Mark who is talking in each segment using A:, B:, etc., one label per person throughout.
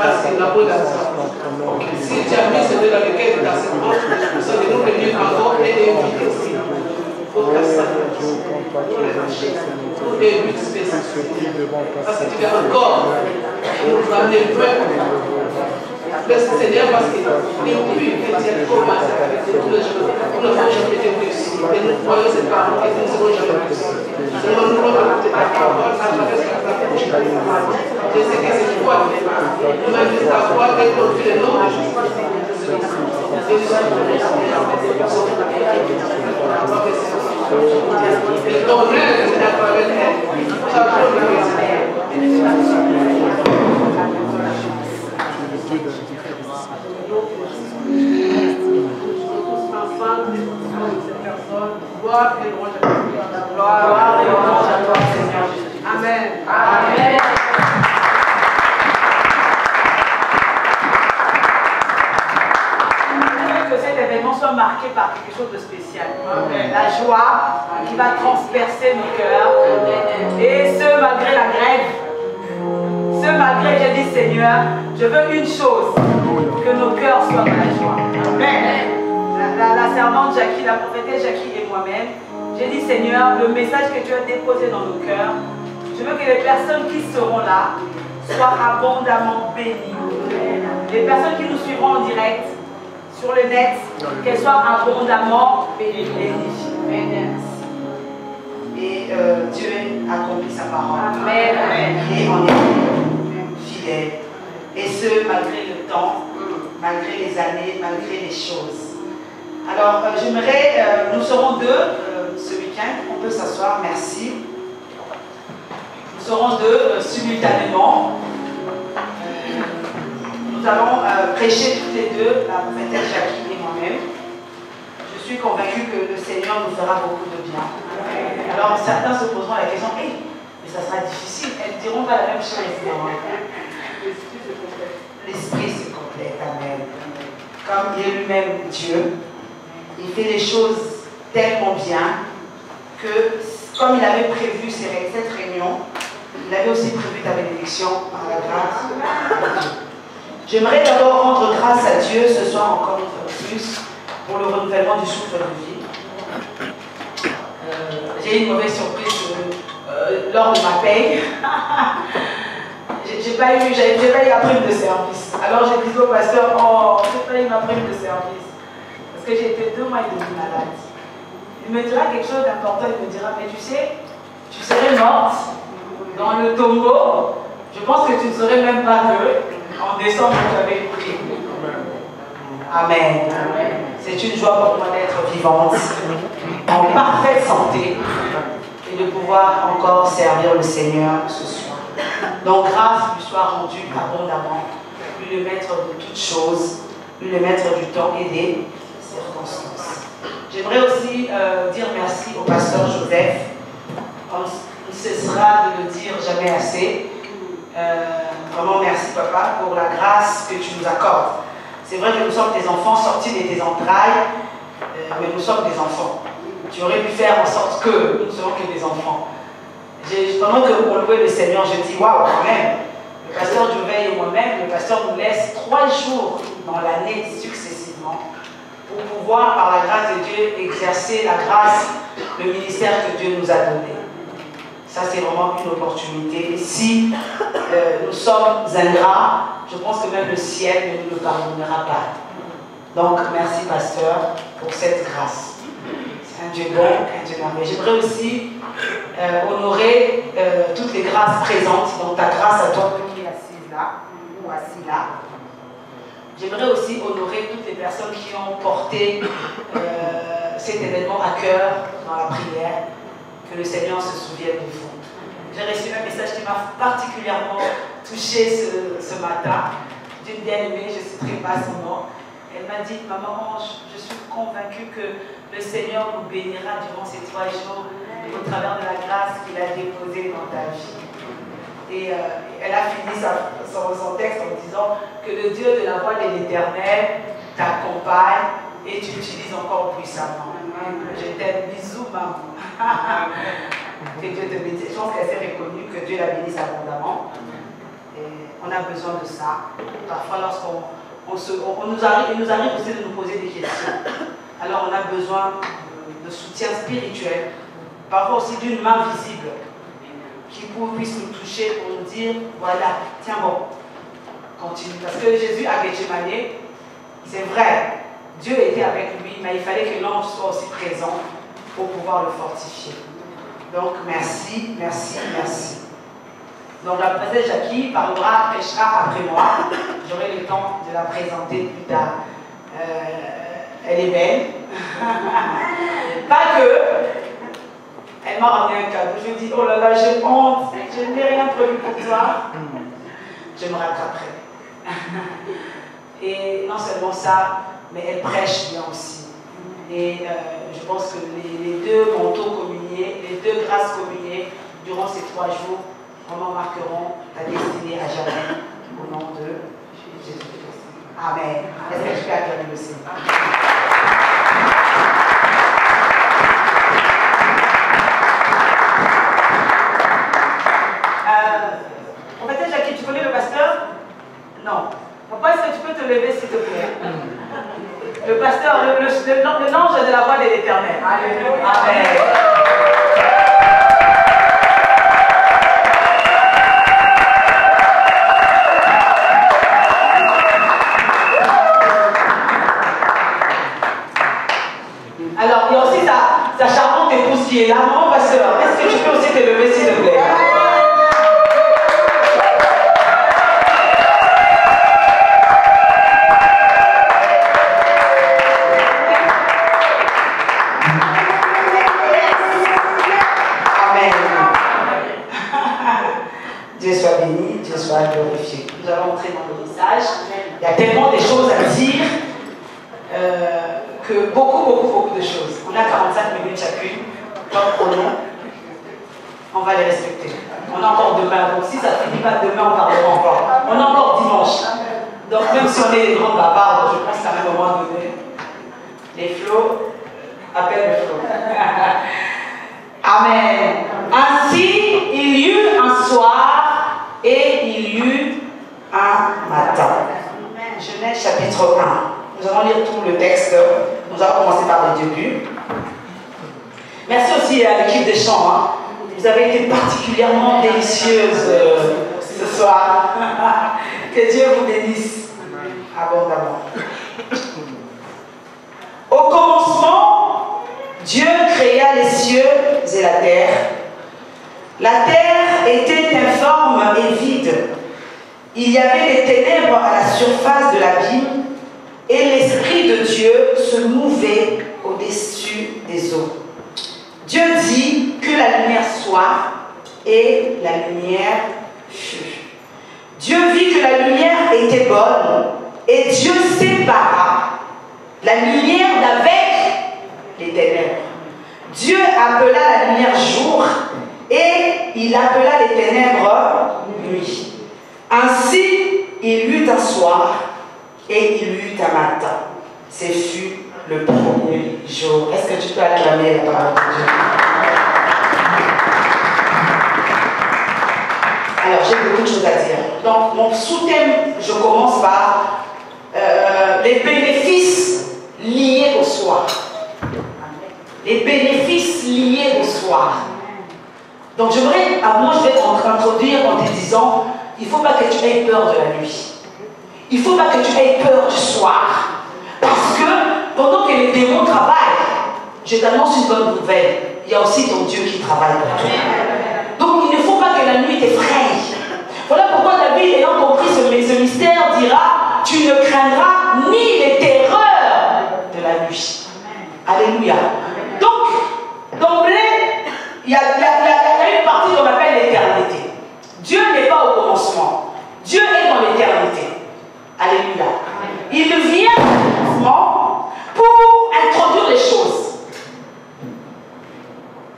A: Parce qu'il n'a pas d'argent. Si tu as mis ce dans lequel tu as cette manche, de nous venir encore et d'inviter ici. Pour que ça pour des buts spécifiques. Parce que tu vas encore nous amener le Seigneur, parce qu'il est plus chrétien comme ça, nous n'avons jamais été plus. Et nous croyons cette parole et nous ne serons jamais plus. Seulement nous voulons écouter ta parole à travers ce que tu as fait. Je sais que c'est toi. Nous manifestons ta foi et confie le nom de Jésus. Et ton œuvre est à travers gloire et louange à toi, Seigneur Jésus. Amen. Amen.
B: Que cet événement soit marqué par quelque chose de spécial. Amen. La joie qui va transpercer nos cœurs. Et ce, malgré la grève. Ce, malgré, j'ai dit, Seigneur, je veux une chose, que nos cœurs soient dans la joie. Amen. La servante Jackie, la prophétesse Jackie et moi-même, j'ai dit, Seigneur, le message que tu as déposé dans nos cœurs, je veux que les personnes qui seront là soient abondamment bénies. Les personnes qui nous suivront en direct, sur le net, qu'elles soient abondamment bénies.
C: Et Dieu accomplit sa parole.
B: Amen.
C: Il est en nous, fidèle. Et ce, malgré le temps, malgré les années, malgré les choses. Alors, j'aimerais, nous serons deux ce week-end, on peut s'asseoir, merci. Nous serons deux simultanément. Nous allons prêcher toutes les deux, la prophétesse Jackie et moi-même. Je suis convaincue que le Seigneur nous fera beaucoup de bien. Alors, certains se poseront la question, hey, mais ça sera difficile, elles ne diront pas la même chose. L'Esprit se complète, amen. Comme il est lui-même Dieu, il fait les choses tellement bien que, comme il avait prévu cette réunion, il avait aussi prévu ta bénédiction par la grâce de Dieu. J'aimerais d'abord rendre grâce à Dieu ce soir encore une fois de plus pour le renouvellement du souffle de vie. J'ai une mauvaise surprise lors de ma paye. J'ai pas eu la prime de service. Alors j'ai dit au pasteur, oh, j'ai pas eu ma prime de service. Parce que j'ai été 2 mois et demi malade. Il me dira quelque chose d'important, il me dira, mais tu sais, tu serais morte dans le tombeau. Je pense que tu ne serais même pas heureux. En décembre, tu avais pris. Amen. C'est une joie pour moi d'être vivante, en parfaite santé, et de pouvoir encore servir le Seigneur ce soir. Donc, grâce lui soit rendue abondamment, lui le maître de toutes choses, lui le maître du temps et des circonstances. J'aimerais aussi dire merci au pasteur Joseph. On ne cessera de le dire jamais assez. Vraiment merci papa pour la grâce que tu nous accordes. C'est vrai que nous sommes des enfants sortis de tes entrailles, mais nous sommes des enfants. Tu aurais pu faire en sorte que nous ne soyons que des enfants. Pendant qu'on louait le Seigneur, je dis waouh, quand même. Le pasteur Joveil et moi-même, le pasteur nous laisse 3 jours dans l'année successivement pour pouvoir, par la grâce de Dieu, exercer la grâce, le ministère que Dieu nous a donné. Ça, c'est vraiment une opportunité. Et si nous sommes ingrats, je pense que même le ciel ne nous le pardonnera pas. Donc, merci, pasteur, pour cette grâce. C'est un Dieu bon, un Dieu merveilleux. J'aimerais aussi honorer toutes les grâces présentes, donc ta grâce à toi qui est assise là, ou assis là. J'aimerais aussi honorer toutes les personnes qui ont porté cet événement à cœur dans la prière, que le Seigneur se souvienne de vous. J'ai reçu un message qui m'a particulièrement touchée ce matin, d'une bien-aimée, je ne citerai pas son nom. Elle m'a dit, maman, je suis convaincue que le Seigneur nous bénira durant ces 3 jours au travers de la grâce qu'il a déposée dans ta vie. Et elle a fini son texte en disant que le Dieu de la voix de l'Éternel t'accompagne et t'utilise encore puissamment. Je t'aime, bisous maman. Que Dieu te bénisse. Je pense qu'elle s'est reconnue, que Dieu la bénisse abondamment. Et on a besoin de ça. Parfois lorsqu'on nous arrive aussi de nous poser des questions. Alors on a besoin de soutien spirituel, parfois aussi d'une main visible, qui puisse nous toucher pour nous dire, voilà, tiens bon, continue. Parce que Jésus à Gethsémani, c'est vrai, Dieu était avec lui, mais il fallait que l'ange soit aussi présent pour pouvoir le fortifier. Donc merci, merci, merci. Donc la princesse Jackie parlera, prêchera après moi. J'aurai le temps de la présenter plus tard. Elle est belle. Pas que. Elle m'a ramené un cadeau. Je lui ai dit, oh là là, j'ai honte. Je n'ai rien prévu pour toi. Je me rattraperai. Et non seulement ça, mais elle prêche bien aussi. Et je pense que les 2 manteaux communiés, les 2 grâces communiées durant ces 3 jours, vraiment marqueront ta destinée à jamais. Au nom de Jésus-Christ. Amen. Est-ce que tu peux acclamer le Seigneur? Peut-être, Jackie, tu connais le pasteur? Non. Papa, est-ce que tu peux te lever, s'il te plaît? Le pasteur, l'ange de la voix de l'Éternel. Amen. Alors, il y a aussi sa charmante épouse qui est là. Maman, pasteur, est-ce que tu peux aussi te lever, s'il te plaît? Dieu soit béni, Dieu soit glorifié. Nous allons entrer dans le message. Il y a tellement de choses à dire que beaucoup de choses. On a 45 minutes chacune, comme pronom. On va les respecter. On a encore demain, donc si ça ne finit pas demain, on parlera encore. On a encore dimanche. Donc même si on est des grands bavards, je pense qu'à un moment donné, les flots appellent le flot. Amen. Ainsi, il y eut un soir et il y eut un matin. Genèse chapitre 1. Nous allons lire tout le texte. Nous allons commencer par le début. Merci aussi à l'équipe des chants. Hein. Vous avez été particulièrement délicieuse ce soir. Que Dieu vous bénisse abondamment. Au commencement, Dieu créa les cieux et la terre. La terre était informe et vide. Il y avait des ténèbres à la surface de l'abîme et l'Esprit de Dieu se mouvait au-dessus des eaux. Dieu dit que la lumière soit et la lumière fut. Dieu vit que la lumière était bonne et Dieu sépara la lumière d'avec les ténèbres. Dieu appela la lumière jour et il appela les ténèbres nuit. Ainsi, il eut un soir et il eut un matin. Ce fut le premier jour. Est-ce que tu peux acclamer la parole de Dieu? Alors, j'ai beaucoup de choses à dire. Donc, mon sous-thème, je commence par les bénéfices liés au soir. Les bénéfices liés au soir. Donc moi je vais t'introduire en te disant, il ne faut pas que tu aies peur de la nuit. Il ne faut pas que tu aies peur du soir. Parce que pendant que les démons travaillent, je t'annonce une bonne nouvelle. Il y a aussi ton Dieu qui travaille pour toi. Donc il ne faut pas que la nuit t'effraie. Voilà pourquoi David, ayant compris ce mystère, dira, tu ne craindras ni les terreurs de la nuit. Alléluia. Donc, d'emblée, il y a une partie qu'on appelle l'éternité. Dieu n'est pas au commencement. Dieu est dans l'éternité. Alléluia. Il vient au commencement pour introduire les choses.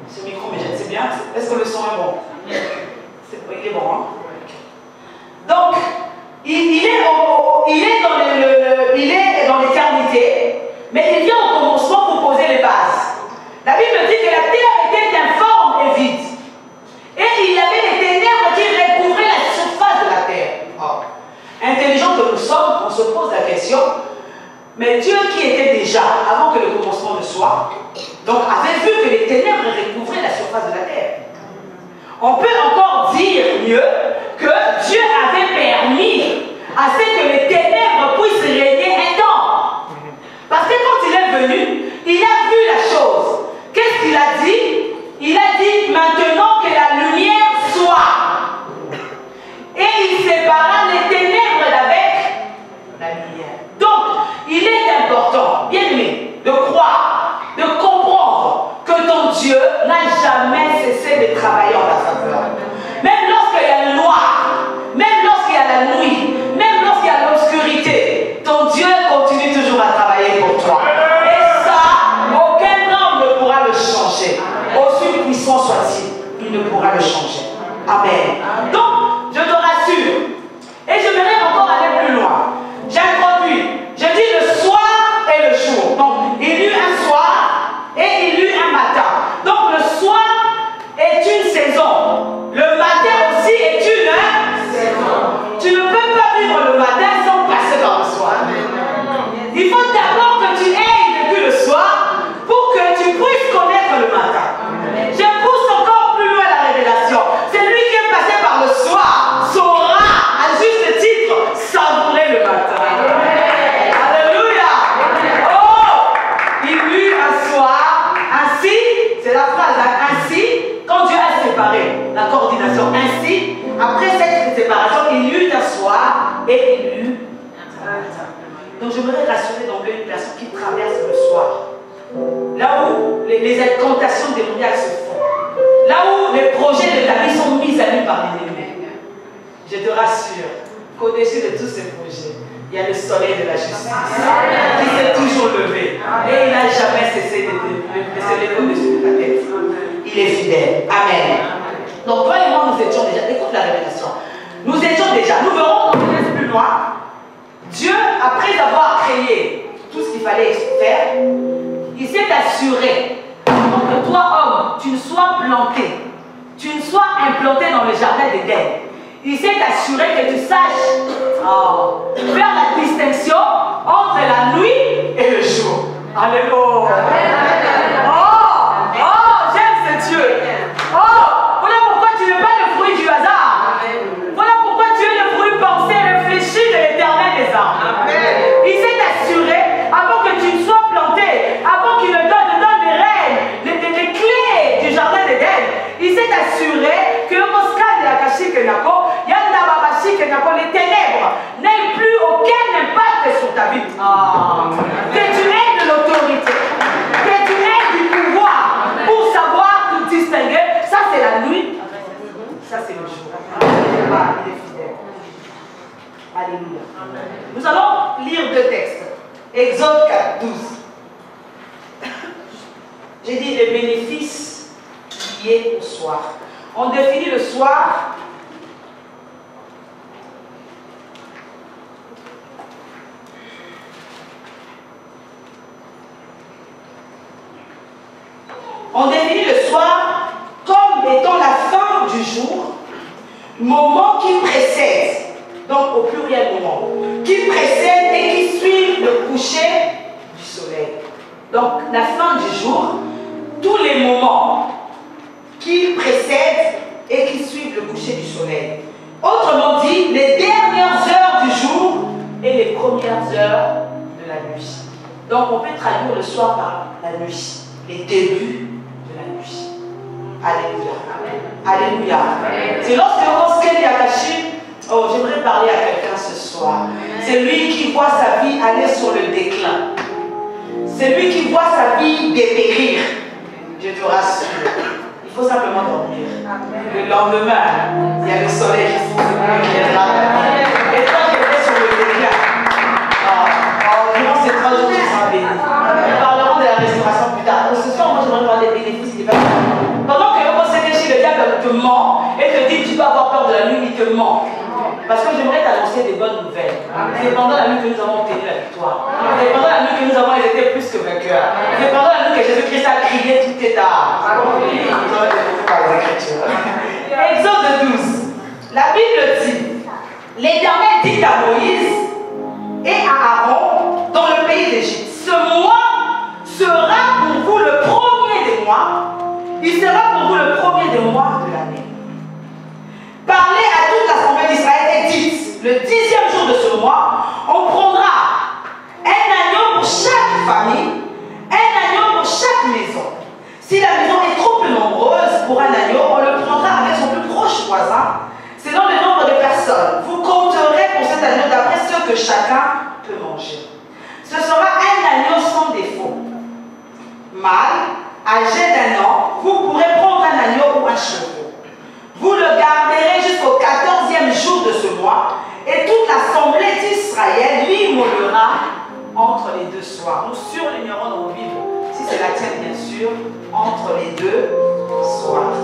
C: Ce micro, mais c'est bien. Est-ce que le son est bon? Il est bon, hein? Donc, il est dans l'éternité, mais il vient au commencement pour poser les bases. La Bible dit que la terre était informe et vide. Et il y avait des ténèbres qui recouvraient la surface de la terre. Oh. Intelligent que nous sommes, on se pose la question, mais Dieu qui était déjà, avant que le commencement ne soit, donc avait vu que les ténèbres recouvraient la surface de la terre. On peut encore dire mieux que Dieu avait permis à ce que les ténèbres puissent régner un temps. Parce que quand il est venu, il a vu la chose. Qu'est-ce qu'il a dit? Il a dit maintenant que la lumière soit. Et il sépara les ténèbres d'avec la lumière. Donc, il est important, bien aimé, de croire, de comprendre que ton Dieu n'a jamais cessé de travailler en ta faveur. Même lorsqu'il y a le noir, même lorsqu'il y a la nuit, même lorsqu'il y a l'obscurité, ton Dieu continue toujours à travailler pour toi. Et ça, aucun homme ne pourra le changer. Aussi puissant soit-il, il ne pourra le changer. Amen. Donc, je te rassure, et je vais encore aller plus loin. J'introduis, je dis le soir et le jour. Donc, il y eut un soir et il y eut un matin. Donc, le soir est une saison. Le matin aussi est une saison. Tu ne peux pas vivre le matin sans passer par le soir. Il faut d'abord que tu aies vécu le soir pour que tu puisses connaître le matin. Je pousse encore plus loin la révélation. Celui qui est passé par le soir saura, à juste titre, savourer le matin. Alléluia. Oh, il y eut un soir, ainsi, c'est la phrase, ainsi, quand Dieu a séparé la coordination, ainsi, après cette séparation, il y eut un soir et il y eut un matin. Donc je voudrais rassurer d'emblée une personne qui traverse le soir. Là où les incantations démoniaques se font. Là où les projets de ta vie sont mis à nu par l'ennemi. Je te rassure qu'au-dessus de tous ces projets, il y a le soleil de la justice qui s'est toujours levé. Et il n'a jamais cessé de se lever au-dessus de ta tête. Il est fidèle. Amen. Donc toi et moi, nous étions déjà, écoute la révélation, nous étions déjà, nous verrons plus loin, Dieu, après avoir créé tout ce qu'il fallait faire, il s'est assuré que toi, homme, tu ne sois planté, tu ne sois implanté dans le jardin d'Éden. Il s'est assuré que tu saches faire la distinction entre la nuit et le jour. Alléluia. J'aime ce Dieu. Voilà pourquoi tu n'es pas le fruit du hasard. Voilà pourquoi tu es le fruit pensé, réfléchi de l'Éternel des armes. Il s'est assuré, avant que tu ne sois planté, avant qu'il ne te donne les rênes, les clés du jardin d'Éden, il s'est assuré que les ténèbres n'aient plus aucun impact sur ta vie. Que tu aies de l'autorité, que tu aies du pouvoir pour savoir te distinguer. Ça c'est la nuit, ça c'est le jour. Il est fidèle. Alléluia. Nous allons lire deux textes. Exode 4, 12. J'ai dit les bénéfices liés au soir. On définit le soir. On définit le soir comme étant la fin du jour, moment qui précède, donc au pluriel moment, qui précède et qui suit le coucher du soleil. Donc la fin du jour, tous les moments qui précèdent Donc on peut traduire le soir par la nuit, les débuts de la nuit. Alléluia. Alléluia. C'est lorsque Osken Yakashi, oh, j'aimerais parler à quelqu'un ce soir. C'est lui qui voit sa vie aller sur le déclin. C'est lui qui voit sa vie dépérir. Je te rassure. Il faut simplement dormir. Le lendemain, il y a le soleil qui se viendra. Et toi qui étais sur le déclin, durant ces 3 jours, tu seras béni. Nous parlerons de la restauration plus tard. Ce soir, moi, j'aimerais parler des bénéfices du bâtiment. Pendant que le diable te ment et te dit tu vas avoir peur de la nuit, il te ment. Parce que j'aimerais t'annoncer des bonnes nouvelles. C'est pendant la nuit que nous avons obtenu la victoire. C'est pendant la nuit que nous avons été plus que vainqueurs. C'est pendant la nuit que Jésus-Christ a crié tout est tard. Exode 12. La Bible dit, l'Éternel dit à Moïse et à Aaron dans le pays d'Égypte, ce mois sera pour vous le premier des mois. Il sera pour vous le premier des mois de l'année. Parlez à toute l'assemblée d'Israël et dites, le 10e jour de ce mois, on prendra un agneau pour chaque famille, un agneau pour chaque maison. Si la maison est trop peu nombreuse pour un agneau, on le prendra avec son plus proche voisin, selon le nombre de personnes. Vous compterez pour cet agneau d'après ce que chacun peut manger. Ce sera un agneau sans défaut. Mâle, âgé d'1 an, vous pourrez prendre un agneau ou un chevreau. Vous le garderez jusqu'au 14e jour de ce mois, et toute l'assemblée d'Israël lui immolera entre les 2 soirs. Nous surlignerons dans nos Bibles, si c'est la tienne bien sûr, entre les 2 soirs.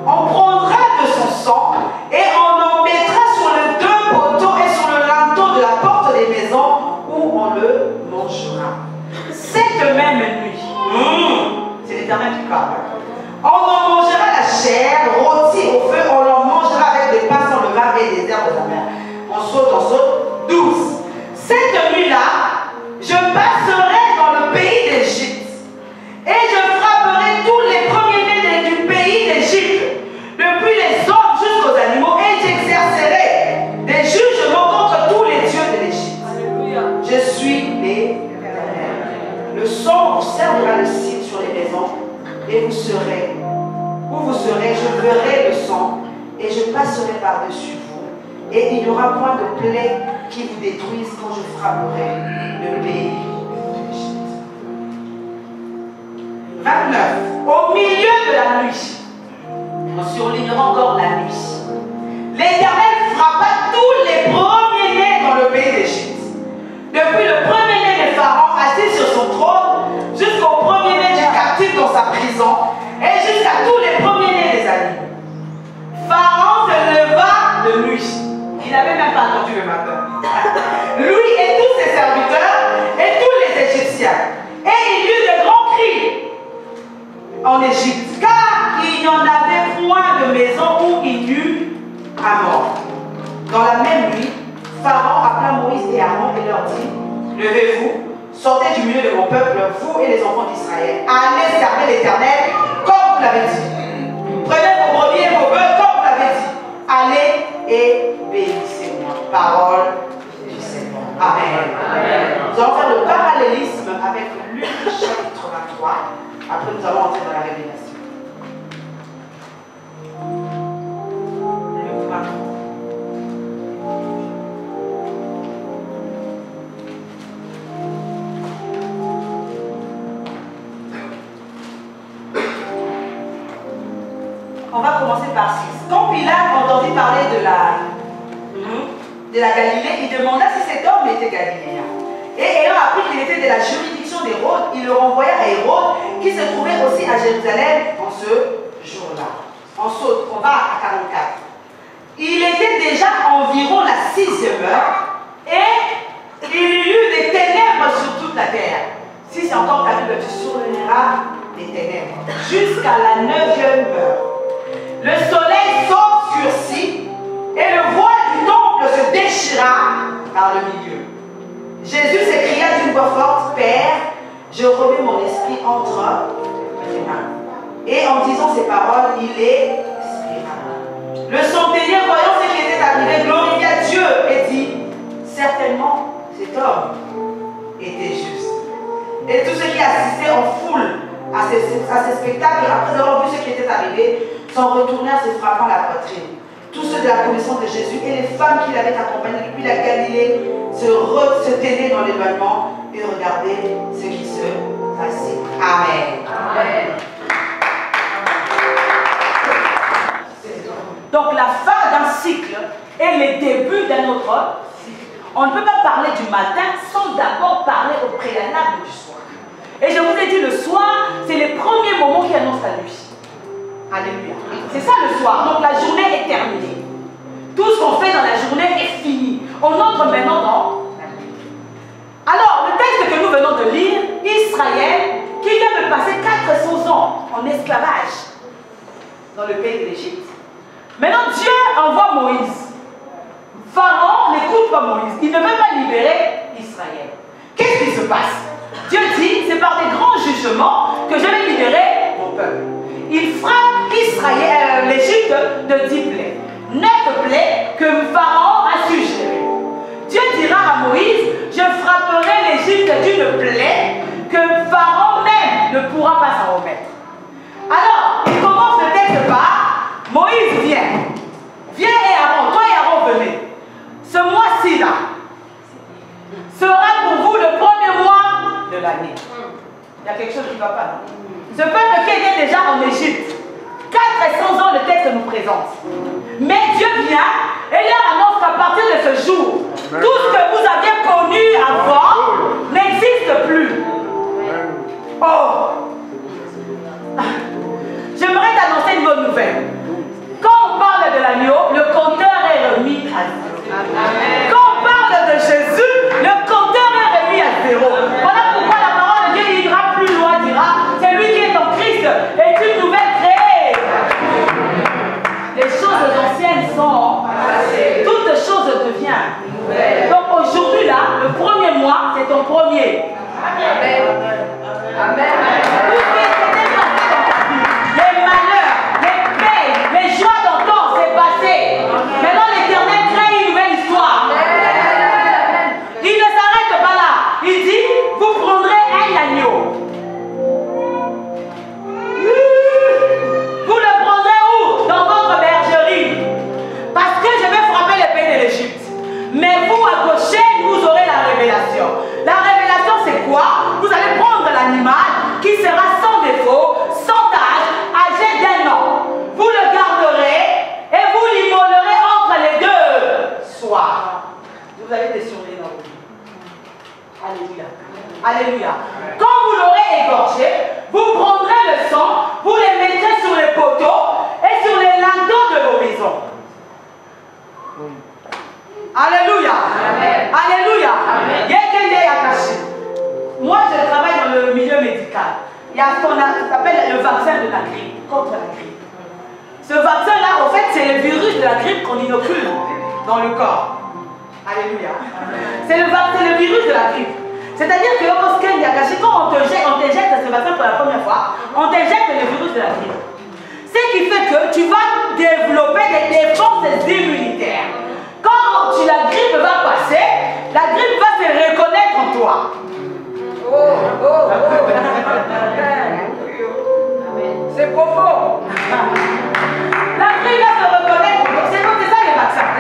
C: On prendra de son sang et on en mettra sur les 2 poteaux et sur le linteau de la porte des maisons où on le mangera. Cette même nuit, c'est l'Éternel qui parle. On en mangera la chair rôtie au feu, on en mangera avec des pains sans levain et des herbes amères. On saute 12. Cette nuit-là, je passerai dans le pays d'Égypte et je frapperai tous les premiers-nés du pays d'Égypte, depuis les hommes jusqu'aux animaux, et j'exercerai des jugements contre tous les dieux de l'Égypte. Je suis l'Éternel. Le sang vous servira de signe sur les maisons, et vous serez, où vous serez, je verrai le sang, et je passerai par-dessus vous, et il n'y aura point de plaie qui vous détruise quand je frapperai le pays d'Égypte. 29. Au milieu de la nuit, on surlignera encore la nuit, l'Éternel frappa tous les premiers-nés dans le pays d'Égypte, depuis le premier-né de Pharaon assis sur son trône, jusqu'au premier-né du captif dans sa prison, et jusqu'à tous les premiers-nés des animaux. Pharaon se leva de nuit. Il n'avait même pas attendu le matin. Lui et tous ses serviteurs et tous les Égyptiens. Et il y eut de grands cris en Égypte, car il n'y en avait point de maison où il y eut un mort. Dans la même nuit, Pharaon appela Moïse et Aaron et leur dit, levez-vous, sortez du milieu de mon peuple, vous et les enfants d'Israël. Allez servir l'Éternel comme vous l'avez dit. Prenez vos brebis et vos bœufs comme vous l'avez dit. Allez et bénissez-moi. Parole du Seigneur. Amen. Amen. Nous allons faire le parallélisme avec Luc chapitre 23. Après, nous allons entrer dans la révélation. Luc 23. On va commencer par 6. Quand Pilate entendit parler de la Galilée, il demanda si cet homme était galiléen. Et ayant appris qu'il était de la juridiction d'Hérode, il le renvoya à Hérode, qui se trouvait aussi à Jérusalem en ce jour-là. On saute, on va à 44. Il était déjà environ la 6e heure, et il y eut des ténèbres sur toute la terre. Si c'est encore ta Bible, tu surligneras des ténèbres. Jusqu'à la 9e heure. Le soleil s'obscurcit et le voile du temple se déchira par le milieu. Jésus s'écria d'une voix forte, Père, je remets mon esprit entre tes mains. Et en disant ces paroles, il expira. Le centenier, voyant ce qui était arrivé, glorifia Dieu et dit, certainement cet homme était juste. Et tous ceux qui assistaient en foule à ces spectacles, après avoir vu ce qui était arrivé, sont retournés en se frappant la poitrine. Tous ceux de la connaissance de Jésus et les femmes qui l'avaient accompagné depuis la Galilée se tenaient dans l'éloignement et regardaient ce qui se passait. Amen. Amen.
B: Donc la fin d'un cycle et le début d'un autre cycle. On ne peut pas parler du matin sans d'abord parler au préalable du soir. Et je vous ai dit, le soir, c'est les premiers moments qui annoncent la nuit. Alléluia. C'est ça le soir. Donc la journée est terminée. Tout ce qu'on fait dans la journée est fini. On entre maintenant dans la nuit. Alors, le texte que nous venons de lire, Israël, qui vient de passer 400 ans en esclavage dans le pays de l'Égypte. Maintenant, Dieu envoie Moïse. Pharaon n'écoute pas Moïse. Il ne veut pas libérer Israël. Qu'est-ce qui se passe? Dieu dit, c'est par des grands jugements que je vais libérer mon peuple. Il frappe Israël, l'Égypte de 10 plaies. 9 plaies que Pharaon a su gérer. Dieu dira à Moïse, je frapperai l'Égypte d'une plaie que Pharaon même ne pourra pas s'en remettre. Alors, il commence le texte par Moïse vient. Viens et Aaron, toi et Aaron venez. Ce mois-ci là sera pour vous le premier mois de l'année. Il y a quelque chose qui ne va pas, non? Ce peuple qui était déjà en Égypte, 400 ans le texte nous présente. Mais Dieu vient et leur annonce qu'à partir de ce jour, tout ce que vous aviez connu avant n'existe plus. Oh! J'aimerais t'annoncer une bonne nouvelle. Quand on parle de l'agneau, le compteur est remis à zéro. Quand on parle de Jésus, le compteur est remis à zéro. Voilà pourquoi la parole de Dieu ira plus loin, dira, c'est lui qui est en Christ est une nouvelle créée. Les choses anciennes sont passées. Toutes choses deviennent nouvelles. Donc aujourd'hui là, le premier mois, c'est ton premier. Amen. Amen. Les malheurs, les peines, les joies d'antan, c'est passé. Maintenant l'Éternel crée une nouvelle histoire. Il ne s'arrête pas là. Il dit, vous prendrez un agneau. Vous le prendrez où? Dans votre bergerie. Parce que je vais frapper le pays de l'Égypte. Mais vous, à gauche, vous aurez la révélation. La révélation, c'est quoi? Vous allez prendre l'animal qui sera sans défaut, sans tache, âgé d'1 an. Vous le garderez et vous l'immolerez entre les deux soirs. Vous avez des surveillants dans vos vies. Alléluia. Alléluia. Quand vous l'aurez égorgé, vous prendrez le sang, vous les mettrez sur les poteaux et sur les linteaux de vos maisons. Alléluia. Amen. Alléluia. Amen. Moi, je travaille dans le milieu médical. Il y a ce qu'on appelle le vaccin de la grippe, contre la grippe. Ce vaccin-là, en fait, c'est le virus de la grippe qu'on inocule dans le corps. Alléluia. C'est le virus de la grippe. C'est-à-dire que quand on t'injecte ce vaccin pour la première fois, on t'injecte le virus de la grippe. Ce qui fait que tu vas développer des défenses immunitaires. Quand la grippe va passer, la grippe va se reconnaître en toi. C'est profond. La grippe va se reconnaître en toi. C'est ça les vaccins.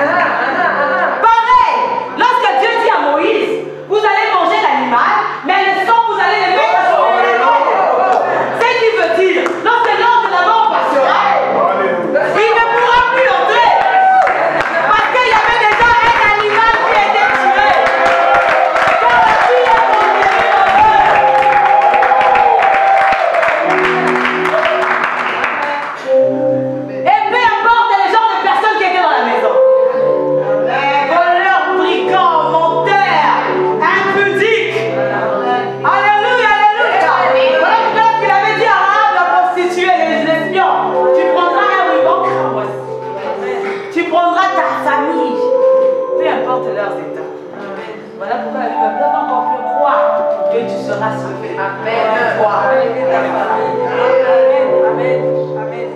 B: Pareil, lorsque Dieu dit à Moïse, vous allez manger l'animal, mais le sang, vous allez le mettre sur les mains. C'est ce qui veut dire, lorsque l'ange de la mort passera, il ne pourra plus entrer. Parce qu'il y avait déjà un animal qui était tué. Quand la fille a conquéri le et peu importe les genres de personnes qui étaient dans la maison. Voleurs, brigands, menteurs, impudiques. Alléluia, alléluia. Voilà pourquoi qu'il avait dit à Rahab, la prostituée, les espions, tu prendras un ruban cramoisi. Tu prendras ta famille. Peu importe leurs états. Voilà pourquoi la Bible doit encore plus croire que tu seras sauvé. Amen. Croire. Amen. Amen.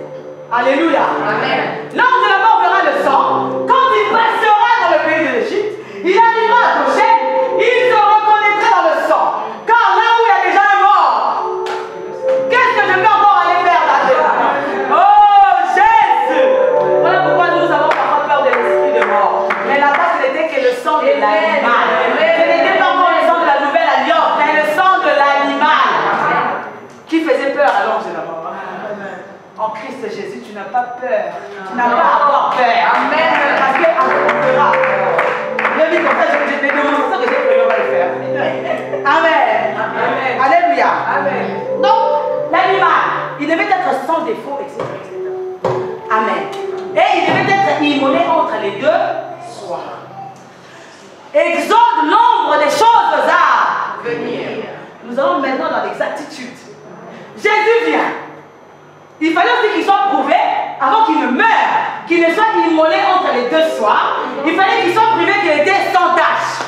B: Alléluia. Amen. L'ange de la mort verra le sang. Quand il passera dans le pays de l'Égypte, il arrivera à Goshen, il se reconnaîtra dans le sang. Car là où il y a déjà En Christ Jésus, tu n'as pas peur. Tu n'as pas à avoir peur. Amen. Parce que on fera. Je vis comme ça, je vais demander ça que j'ai prévu, on va le faire. Amen. Amen. Alléluia. Amen. Donc, l'animal, il devait être sans défaut, etc. Amen. Et il devait être immolé entre les deux soirs. Exode l'ombre des choses à venir. Nous allons maintenant dans l'exactitude. Jésus vient. Il fallait aussi qu'il soit prouvé avant qu'il ne meure, qu'il ne soit immolé entre les deux soirs. Il fallait qu'il soit prouvé qu'il était sans tâche.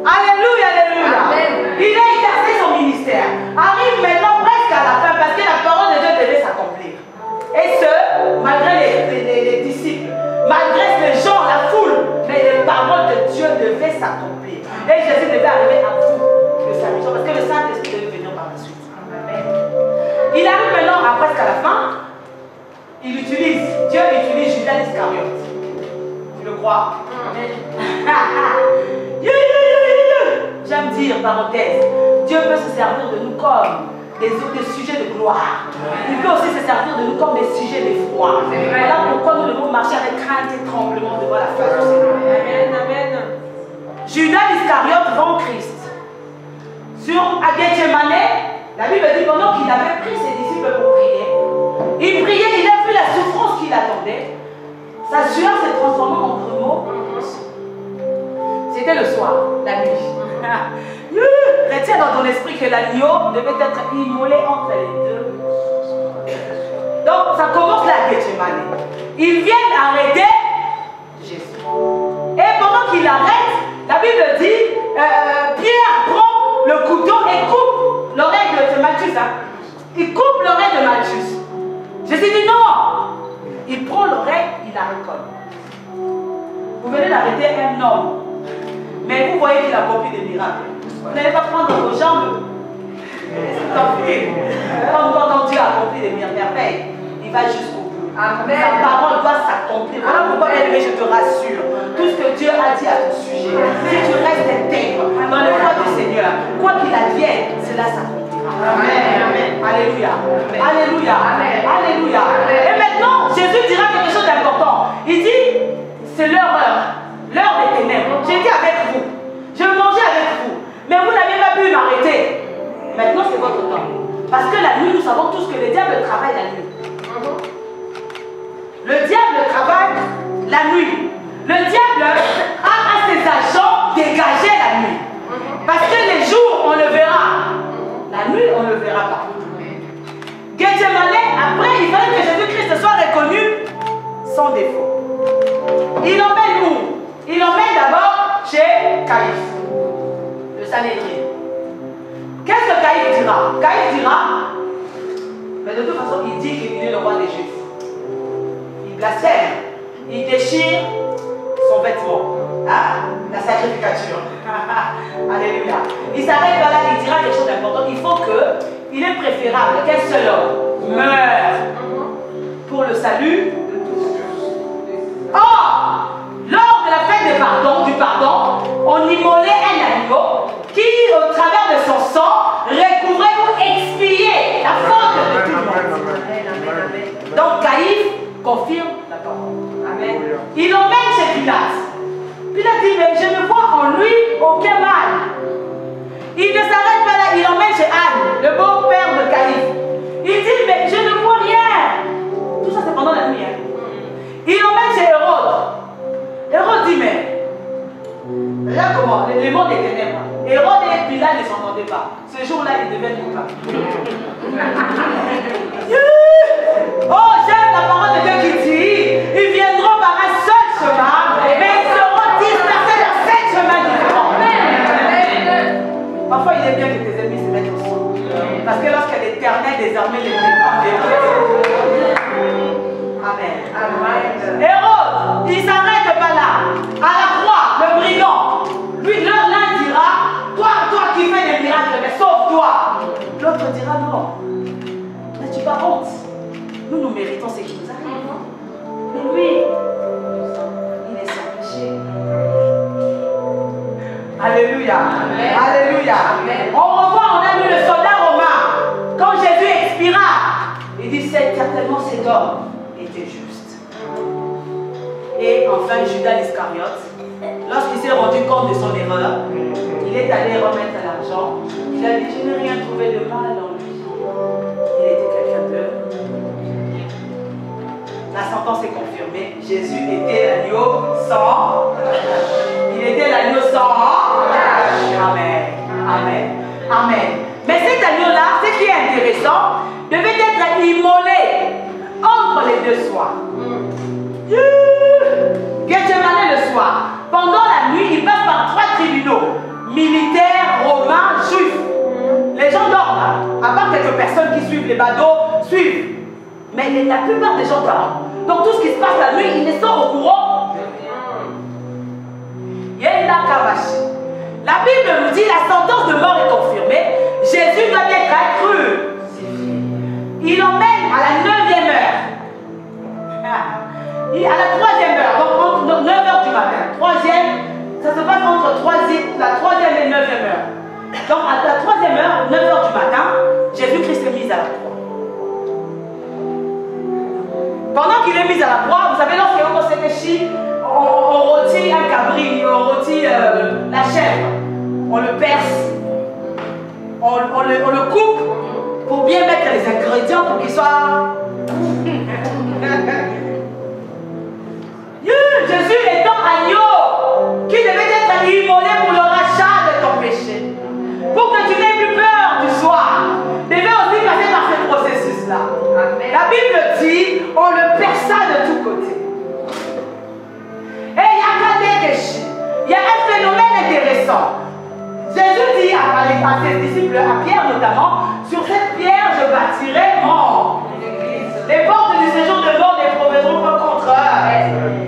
B: Alléluia, alléluia. Amen. Il a exercé son ministère. Arrive maintenant presque à la fin parce que la parole de Dieu devait s'accomplir. Et ce, malgré les disciples, malgré les gens, la foule, mais les paroles de Dieu devaient s'accomplir. Et Jésus devait arriver à bout de sa mission parce que le Saint-Esprit devait venir par la suite. Il arrive maintenant à presque à la fin. Dieu utilise Judas Iscariote. Tu le crois? J'aime dire, parenthèse, Dieu peut se servir de nous comme des sujets de gloire. Il peut aussi se servir de nous comme des sujets d'effroi. Voilà pourquoi nous devons marcher avec crainte et tremblement devant la face du Seigneur. Amen, amen. Judas Iscariote vend Christ. À Gethsemane, la Bible dit pendant qu'il avait pris ses disciples pour prier, il priait, il a vu la souffrance qu'il attendait. Sa sueur s'est transformée en grumeaux. C'était le soir, la nuit. Retiens dans ton esprit que l'agneau devait être immolé entre les deux. Donc ça commence là à Gethsemane. Ils viennent arrêter Jésus. Et pendant qu'il arrête, la Bible dit, Pierre prend le couteau et coupe l'oreille de Malchus. Il coupe l'oreille de Malchus. Jésus dit non. Il prend l'oreille, il la recolle. Vous venez d'arrêter un homme. Mais vous voyez qu'il accomplit des miracles. Vous n'allez pas prendre vos jambes. Comme quand Dieu accomplit des merveilles, il va jusqu'au bout. Amen. Sa parole doit s'accomplir. Voilà pourquoi, bien-aimé, je te rassure. Tout ce que Dieu a dit à ton sujet, si tu restes intègre dans le foi du Seigneur, quoi qu'il advienne, cela s'accomplira. Amen. Amen. Alléluia. Amen. Alléluia. Amen. Alléluia. Amen. Et maintenant, Jésus dira quelque chose d'important. Il dit, c'est leur heure des ténèbres. J'étais avec vous. Je mangeais avec vous. Mais vous n'avez pas pu m'arrêter. Maintenant, c'est votre temps. Parce que la nuit, nous savons tous que le diable travaille la nuit. Le diable travaille la nuit. Le diable a à ses agents dégagé la nuit. Parce que les jours, on le verra. La nuit, on ne le verra pas. Gethsemane, après, il fallait que Jésus-Christ soit reconnu sans défaut. Il emmène où? Il emmène d'abord chez Caïphe, le Sanhédrin. Qu'est-ce que Caïphe dira? Caïphe dira, mais de toute façon, il dit qu'il est le roi des Juifs. Il blasphème, il déchire son vêtement, la sacrificature. Alléluia. Il s'arrête là, il dira quelque chose d'important. Il faut qu'il est préférable qu'un seul homme meure pour le salut de tous. Or, lors de la fête du pardon, on immolait un agneau qui, au travers de son sang, recouvrait ou expiait la faute de tout le monde. Donc Caïphe confirme la parole. Amen. Il l'emmène chez Pilate. Pilate dit, mais je ne vois en lui aucun mal. Il ne s'arrête pas là, il l'emmène chez Anne, le beau-père de Caïphe. Il dit, mais je ne vois rien. Tout ça c'est pendant la nuit. Il l'emmène chez Hérode. Hérode dit, mais là comment? Le monde est ténèbres. Hérode et Pilate ne s'entendaient pas. Ce jour-là, ils deviennent coupables. Oh, j'aime la parole de Dieu qui dit, ils viendront par un seul chemin, mais ils seront dispersés dans 7 chemins différents. Parfois, il est bien que tes ennemis se mettent au sang. Parce que lorsque l'Éternel désormais les défend, Amen. Hérode, il ne s'arrête pas là. À la croix, le brigand, lui, l'un dira, toi qui fais des miracles, mais sauve-toi. L'autre dira, non, n'as-tu pas honte? Nous méritons ce qui nous arrive. Mais lui, il est sans péché. Alléluia. Amen. Alléluia. Amen. On revoit, on a vu le soldat romain. Quand certainement cet homme était juste. Et enfin, Judas Iscariote, lorsqu'il s'est rendu compte de son erreur, il est allé remettre l'argent. Il a dit, je n'ai rien trouvé de mal en lui. Il était quelqu'un de... La sentence est confirmée. Jésus était l'agneau sans... Il était l'agneau sans... Amen. Amen. Amen. Mais cet agneau-là, ce qui est intéressant, devait être immolé entre les deux soirs. Gethsemane le soir. Pendant la nuit, ils passent par 3 tribunaux. Militaires, romains, juifs. Les gens dorment, à part quelques personnes qui suivent les badauds, suivent. Mais la plupart des gens dorment. Donc tout ce qui se passe la nuit, ils ne sont au courant. La Bible nous dit la sentence de mort est confirmée. Jésus doit être accru. Il emmène à la 9e heure. À la 3e heure, donc entre 9h du matin. 3e, ça se passe entre la 3e et 9e heure. Donc à la 3e heure, 9h du matin, Jésus-Christ est mis à la croix. Pendant qu'il est mis à la croix, vous savez, lorsqu'on s'est péché, on rôtit un cabri, on rôtit la chèvre, on le perce, on le coupe pour bien mettre les ingrédients pour qu'il soit... Jésus étant agneau, qui devait être immolé pour le rachat de ton péché, pour que tu n'aies plus peur du soir, devait aussi passer par ce processus-là. La Bible dit, on le perça de tous côtés. Et il y a un phénomène intéressant. Jésus dit à ses disciples, à Pierre notamment, sur cette pierre je bâtirai mon église. Les portes du séjour de mort ne prévaudront pas contre eux.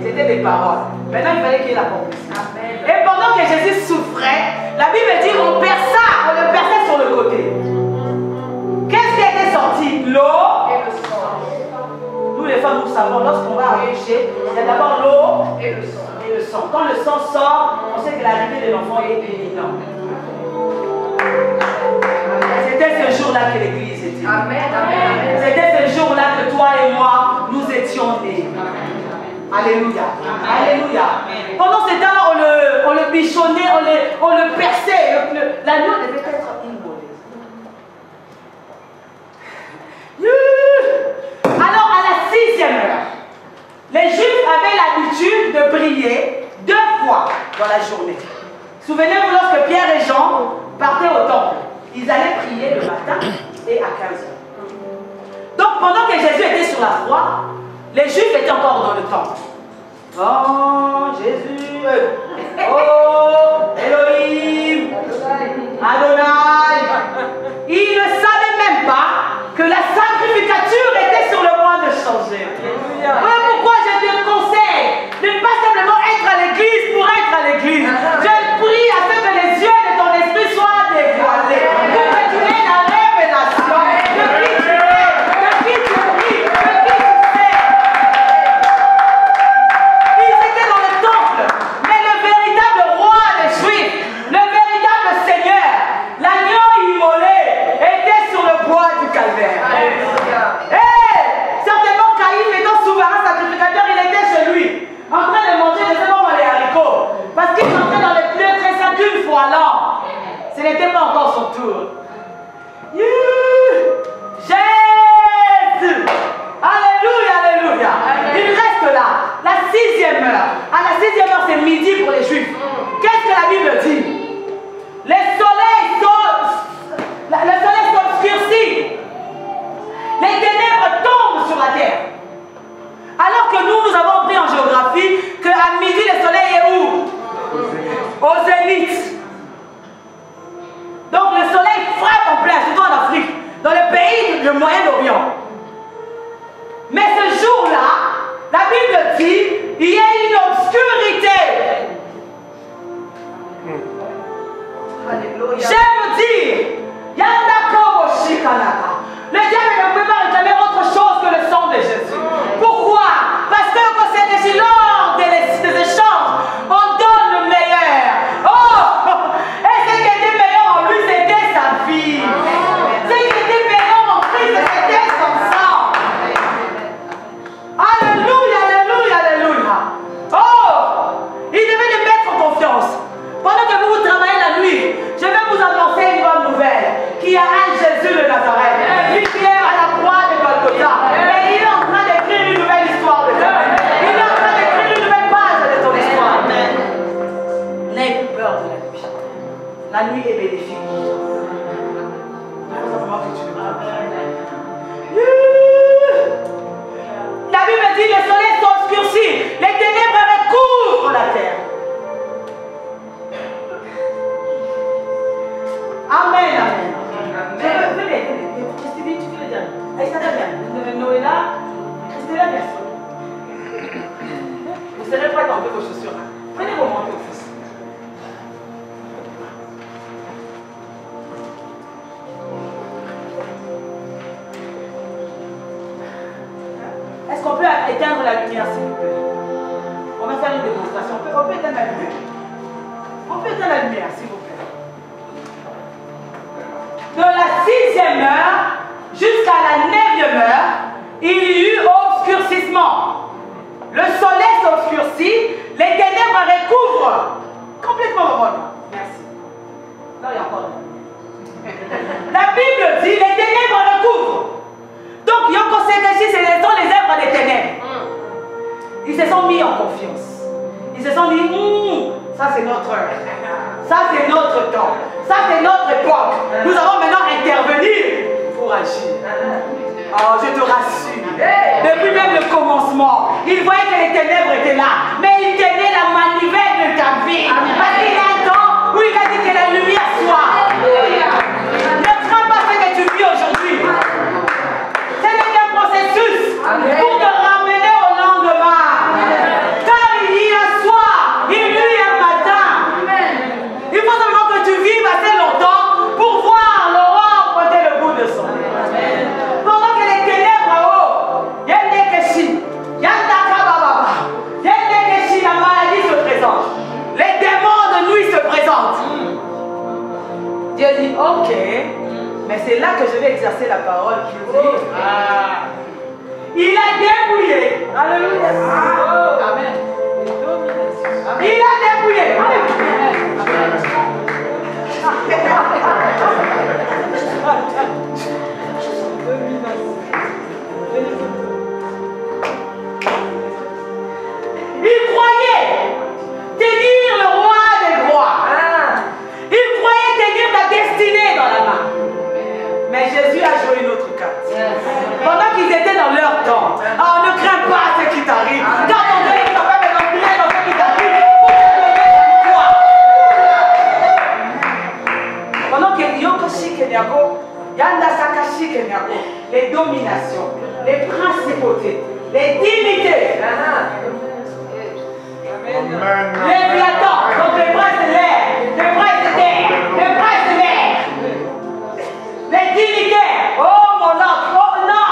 B: C'était des paroles. Maintenant il fallait qu'il y ait la conclusion. Et pendant que Jésus souffrait, la Bible dit on le perçait sur le côté. Qu'est-ce qui était sorti? L'eau et le sang. Nous les femmes, nous savons, lorsqu'on va accoucher, il y a d'abord l'eau et le sang. Quand le sang sort, on sait que l'arrivée de l'enfant est imminente. C'était ce jour-là que l'église était. C'était ce jour-là que toi et moi, nous étions nés. Alléluia. Alléluia. Pendant ce temps-là, on le bichonnait, on le perçait. L'agneau devait être immolé. Alors, à la 6e heure, les Juifs avaient l'habitude de prier 2 fois dans la journée. Souvenez-vous, lorsque Pierre et Jean partaient au temple, ils allaient prier le matin et à 15 heures. Donc, pendant que Jésus était sur la croix, les Juifs étaient encore dans le temple. Oh, Jésus, oh, Elohim, Adonai. Ils ne savaient même pas que la sacrificature était sur le point de changer. Voilà pourquoi je te conseille de ne pas simplement être à l'église pour être à l'église. Je prie à ce que les yeux de ton esprit soient dévoilés, pour que tu aies la révélation de qui tu es, de qui tu pries, de qui tu sais. Ils étaient dans le temple, mais le véritable roi des Juifs, le véritable Seigneur, l'agneau immolé, était sur le bois du calvaire. Certainement Caïn étant souverain sacrificateur, il était chez lui, en train de manger de les haricots, parce qu'il entrait dans les pleurs très sains qu'une fois l'an. Ce n'était pas encore son tour. Jésus! Alléluia, alléluia. Il reste là, la 6e heure. À la 6e heure, c'est midi pour les Juifs. Qu'est-ce que la Bible dit? Le soleil s'obscurcit. Les ténèbres tombent sur la terre. Alors que nous avons appris en géographie qu'à midi, le soleil est où? Au zénith. Donc le soleil frappe en plein, surtout en Afrique, dans le pays du Moyen-Orient. Mais ce jour-là, la Bible dit, il y a une obscurité. J'aime dire, Yandako Shikanaka. Le diable ne peut pas réclamer autre chose que le sang de Jésus. Pourquoi? Parce que quand c'est lors des échanges, on donne le meilleur. Oh! Et ce qui était meilleur en lui, c'était sa vie. Ce qui était meilleur en Christ, c'était son sang. ça va bien. Noëlla, restez là, bien sûr. Vous serez prêts à enlever vos chaussures. Prenez vos manteaux, fils. Est-ce qu'on peut éteindre la lumière, s'il vous plaît? On va faire une démonstration. On peut éteindre la lumière. On peut éteindre la lumière, s'il vous plaît. De la 6e heure jusqu'à la 9e heure, il y eut obscurcissement. Le soleil s'obscurcit, les ténèbres recouvrent complètement le monde. Merci. Non, il y a encore la Bible dit les ténèbres recouvrent. Donc, Yoko Sekeshi, ce sont les œuvres des ténèbres. Ils se sont mis en confiance. Ils se sont dit, ça c'est notre heure. Ça c'est notre temps. Ça c'est notre époque. Nous allons maintenant intervenir pour agir. Oh, je te rassure. Depuis même le commencement, ils voyaient que les ténèbres étaient là. Mais ils tenaient la manivelle de ta vie. Parce qu'il y a un temps où il a dit que la lumière soit. Ne crains pas ce que tu vis aujourd'hui. Ce n'est qu'un processus pour te ramener au lendemain. Car il y a un soir, il y a un matin. Il faut seulement que tu vives assez longtemps pour voir l'aurore pointer le bout de son nez. Pendant que les ténèbres haut, il y a des Keshi, il y a la maladie se présente. Les démons de nuit se présentent. Dieu dit, ok, mais c'est là que je vais exercer la parole qui dit, il a dépouillé. Alléluia. Amen. Il a dépouillé. Il croyait tenir le roi des rois. Il croyait tenir ta destinée dans la main. Mais Jésus a joué une autre carte. Pendant qu'ils étaient dans leur temps, oh, ne crains pas ce qui t'arrive. Car ton Dieu est capable de remplir dans ce qui t'arrive pour te lever la foi. Pendant que Yokoshi Kenyako, Yanda Sakashi Kenyako, les dominations, les principautés, les dignités, les viatans, donc les princes de l'air, les princes de terre, les princes de l'air, les dignitaires, oh mon oncle, oh non,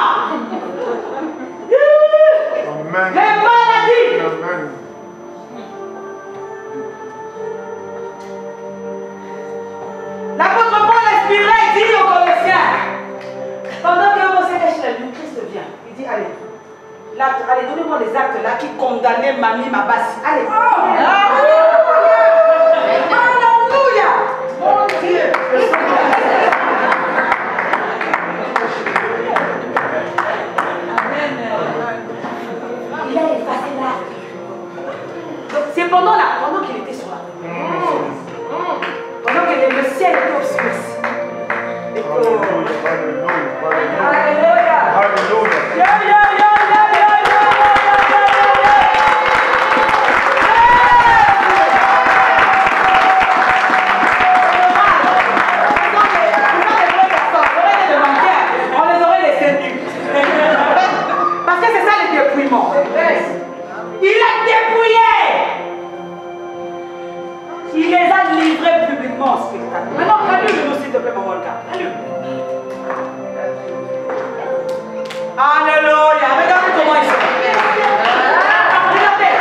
B: les maladies. L'apôtre Paul inspirait, dit aux Colossiens, pendant que vous savez que le Christ vient, il dit allez. Allez, donnez-moi les actes là qui condamnaient Mami Mabasi. Allez. Alléluia. Mon Dieu. Il a effacé l'acte. C'est pendant qu'il était sur la terre. Pendant que le ciel était obscurci. Alléluia. Alléluia. Il a dépouillé. Il les a livrés publiquement en spectacle. Maintenant, allume-nous s'il te plaît, maman le gars. Allume. Alléluia. Regardez comment ils sont. Regardez.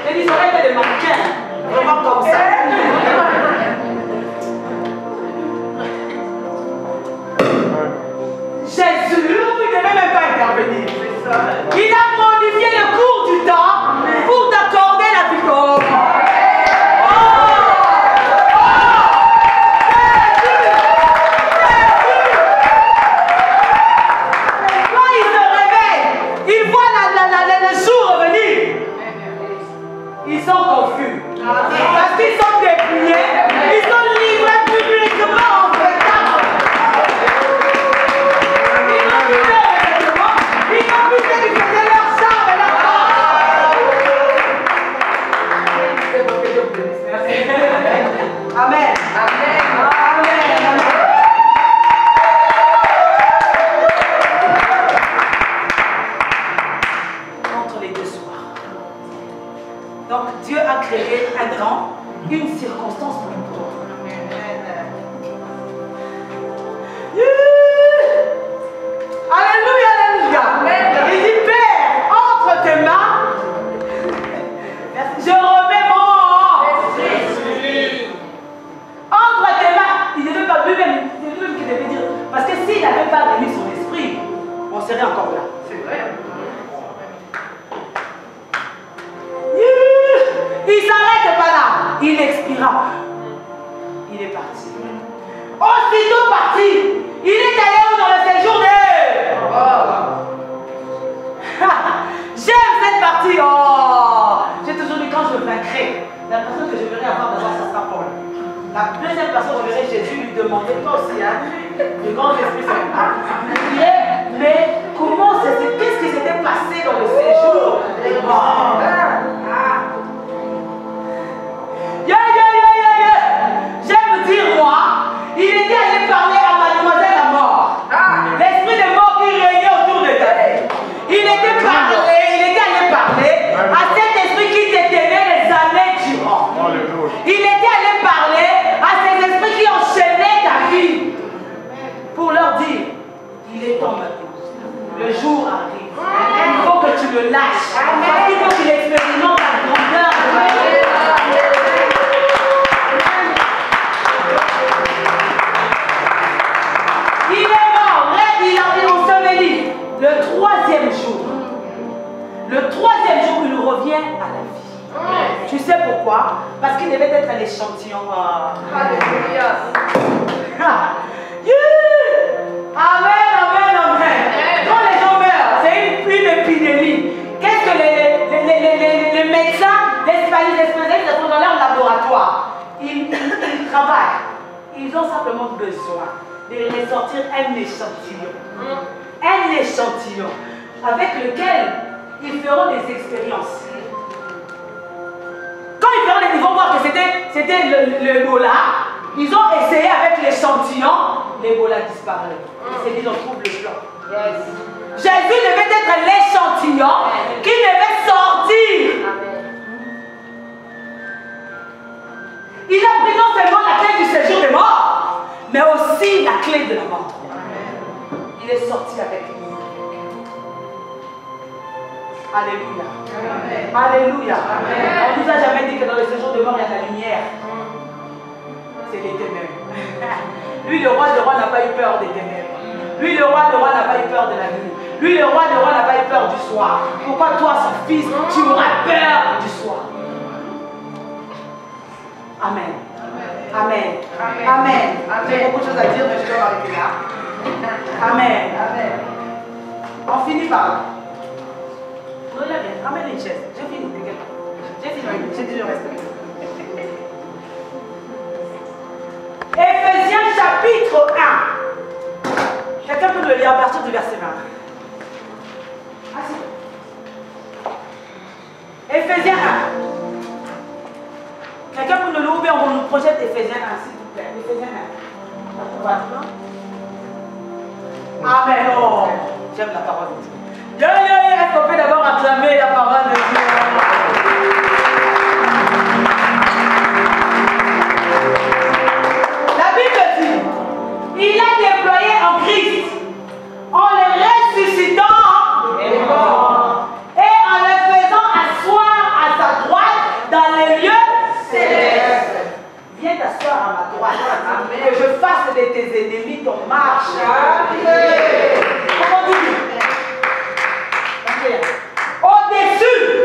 B: J'ai dit, ça aurait été des mannequins. Vraiment comme ça. Jésus, il ne devait même pas intervenir. Il a modifié le cours du temps pour t'accorder la victoire. Quand il se réveille, il voit le jour revenir. Ils sont confus. Parce qu'ils sont dépouillés, ils sont livrés publiquement en spectacle. Ils n'ont plus de n'avait pas remis son esprit, on serait encore là.
A: C'est vrai.
B: Il ne s'arrête pas là. Il expira. Il est parti. Aussitôt parti, il est allé où dans le séjour de... J'aime cette partie. Oh, j'ai toujours dit quand je vaincrai, la personne que je verrai avoir d'abord, ça sera Paul. La deuxième personne, je verrai Jésus lui demander, toi aussi, hein, le grand esprit Saint. Mais comment c'était, qu'est-ce qui s'était passé dans le séjour des morts? J'aime dire, moi, il était allé parler à mademoiselle la mort. L'esprit de mort qui régnait autour de ta vie. Il était allé parler à cet esprit qui te tenait les années durant. Il était allé parler à ces esprits qui enchaînaient ta vie pour leur dire, il est temps maintenant. Le jour arrive. Il faut que tu le lâches. Parce qu'il faut qu'il expérimente la grandeur de Dieu. Il est mort, raide, il a été enseveli. Le troisième jour, il revient à la vie. Tu sais pourquoi? Parce qu'il devait être un échantillon.
A: Alléluia.
B: Amen. Quand les gens meurent, c'est une épidémie. Qu'est-ce que les médecins, les spécialistes sont dans leur laboratoire? Ils travaillent. Ils ont simplement besoin de ressortir un échantillon. Un échantillon avec lequel ils feront des expériences. Quand ils vont voir que c'était l'Ebola, ils ont essayé avec l'échantillon, l'Ebola disparaît. C'est dit, on trouve le plan. Jésus devait être l'échantillon qui devait sortir. Il a pris non seulement la clé du séjour des morts, mais aussi la clé de la mort. Il est sorti avec lui. Alléluia. Alléluia. On ne nous a jamais dit que dans le séjour des morts, il y a de la lumière. C'est les ténèbres. Lui, le roi n'a pas eu peur des ténèbres. Lui, le roi n'a pas eu peur de la nuit. Lui, le roi n'a pas eu peur du soir. Pourquoi toi, son fils, tu auras peur du soir? Amen. J'ai beaucoup de choses à dire, mais je dois m'arrêter là. Amen. On finit par là. Regarde bien, ramène une chaise. J'ai fini, j'ai dit le reste. Éphésiens chapitre 1. Quelqu'un peut le lire à partir du verset 20. Éphésiens 1. Quelqu'un peut le lire ou bien on nous projette Éphésiens 1, s'il vous plaît. Éphésiens 1. Amen. Oh, j'aime la parole de Dieu. Est-ce qu'on peut d'abord acclamer la parole de Dieu? La Bible dit, il a déployé en Christ, en le ressuscitant et en le faisant asseoir à sa droite dans les lieux célestes. Viens t'asseoir à ma droite, que je fasse de tes ennemis ton marche. Comment dire? Au-dessus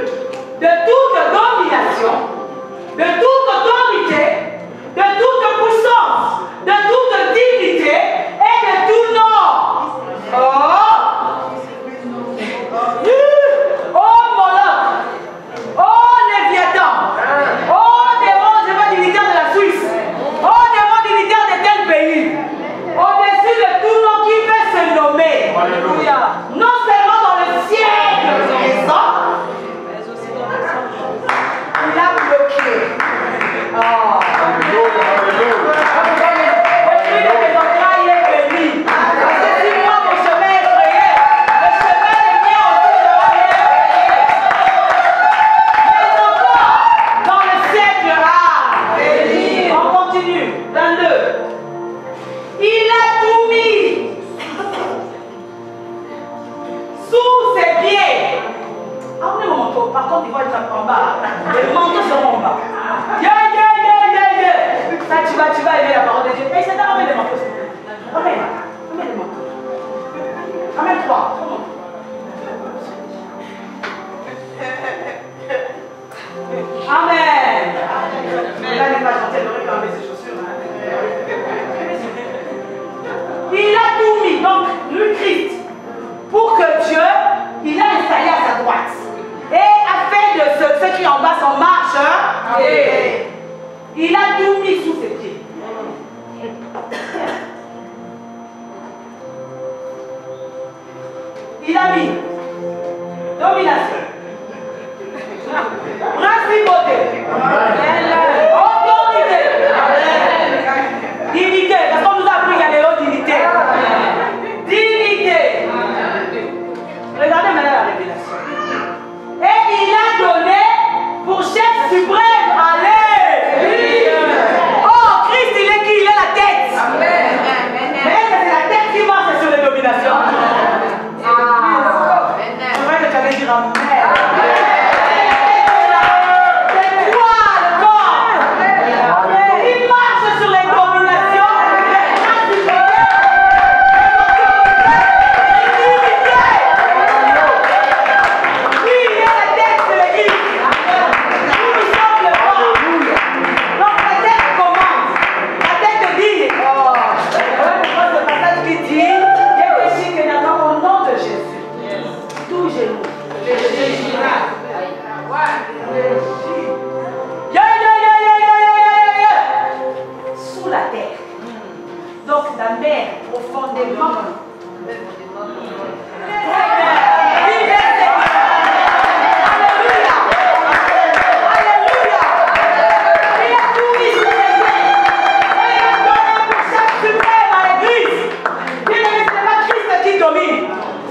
B: 23. Amen. Là, n'est pas gentil, elle aurait pu enlever ses chaussures. Il a tout mis, donc le Christ, pour que Dieu, il a installé à sa droite. Et a fait de ceux qui en bas sont marche. Et il a tout mis sous ses pieds. Il a mis domination, principauté, autorité, dignité, parce qu'on nous a appris qu'il y a les hauts dignités. Dignité. Regardez maintenant la révélation. Et il a donné pour chef suprême, allez. Oh, Christ, il est qui? Il est la tête. Mais est-ce que c'est la tête qui marche sur les dominations? Je crois que tu allais dire amen. C'est toi le corps. Il marche sur les dominations. Oui, il est la tête de l'église. Nous sommes le corps. Donc la tête commande. La tête dit. C'est le passage qui dit, il y a des signes au nom de Jésus. Tout genou. Sous la terre. Donc la mer profondément.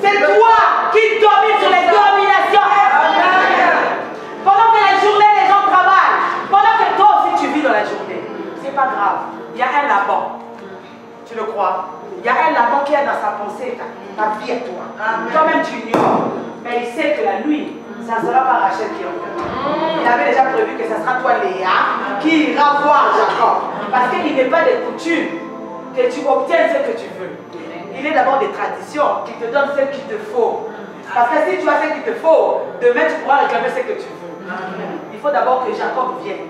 B: C'est toi qui domines sur les dominations. Pendant que la journée, les gens travaillent. Pendant que toi aussi tu vis dans la journée. C'est pas grave. Il y a un Laban. Tu le crois? Il y a un Laban qui est dans sa pensée, ta vie à toi. Toi-même tu ignores. Mais il sait que la nuit, ça ne sera pas Rachel qui est. Il avait déjà prévu que ce sera toi, Léa, qui ira voir Jacob. Parce qu'il n'est pas de coutume que tu obtiennes ce que tu veux. Il est d'abord des traditions qui te donnent ce qu'il te faut. Parce que si tu as ce qu'il te faut, demain tu pourras réclamer ce que tu veux. Il faut d'abord que Jacob vienne.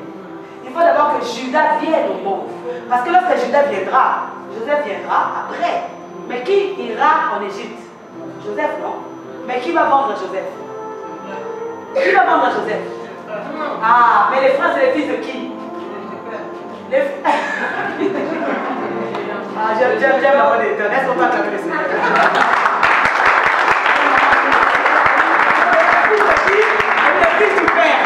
B: Il faut d'abord que Judas vienne au monde. Parce que lorsque Judas viendra, Joseph viendra après. Mais qui ira en Égypte? Joseph, non? Mais qui va vendre Joseph? Qui va vendre Joseph? Ah, mais les frères, c'est les fils de qui? Les... Ah, j'aime la bonne éternelle. Est-ce qu'on peut acclamer le Seigneur? Le fils du Père.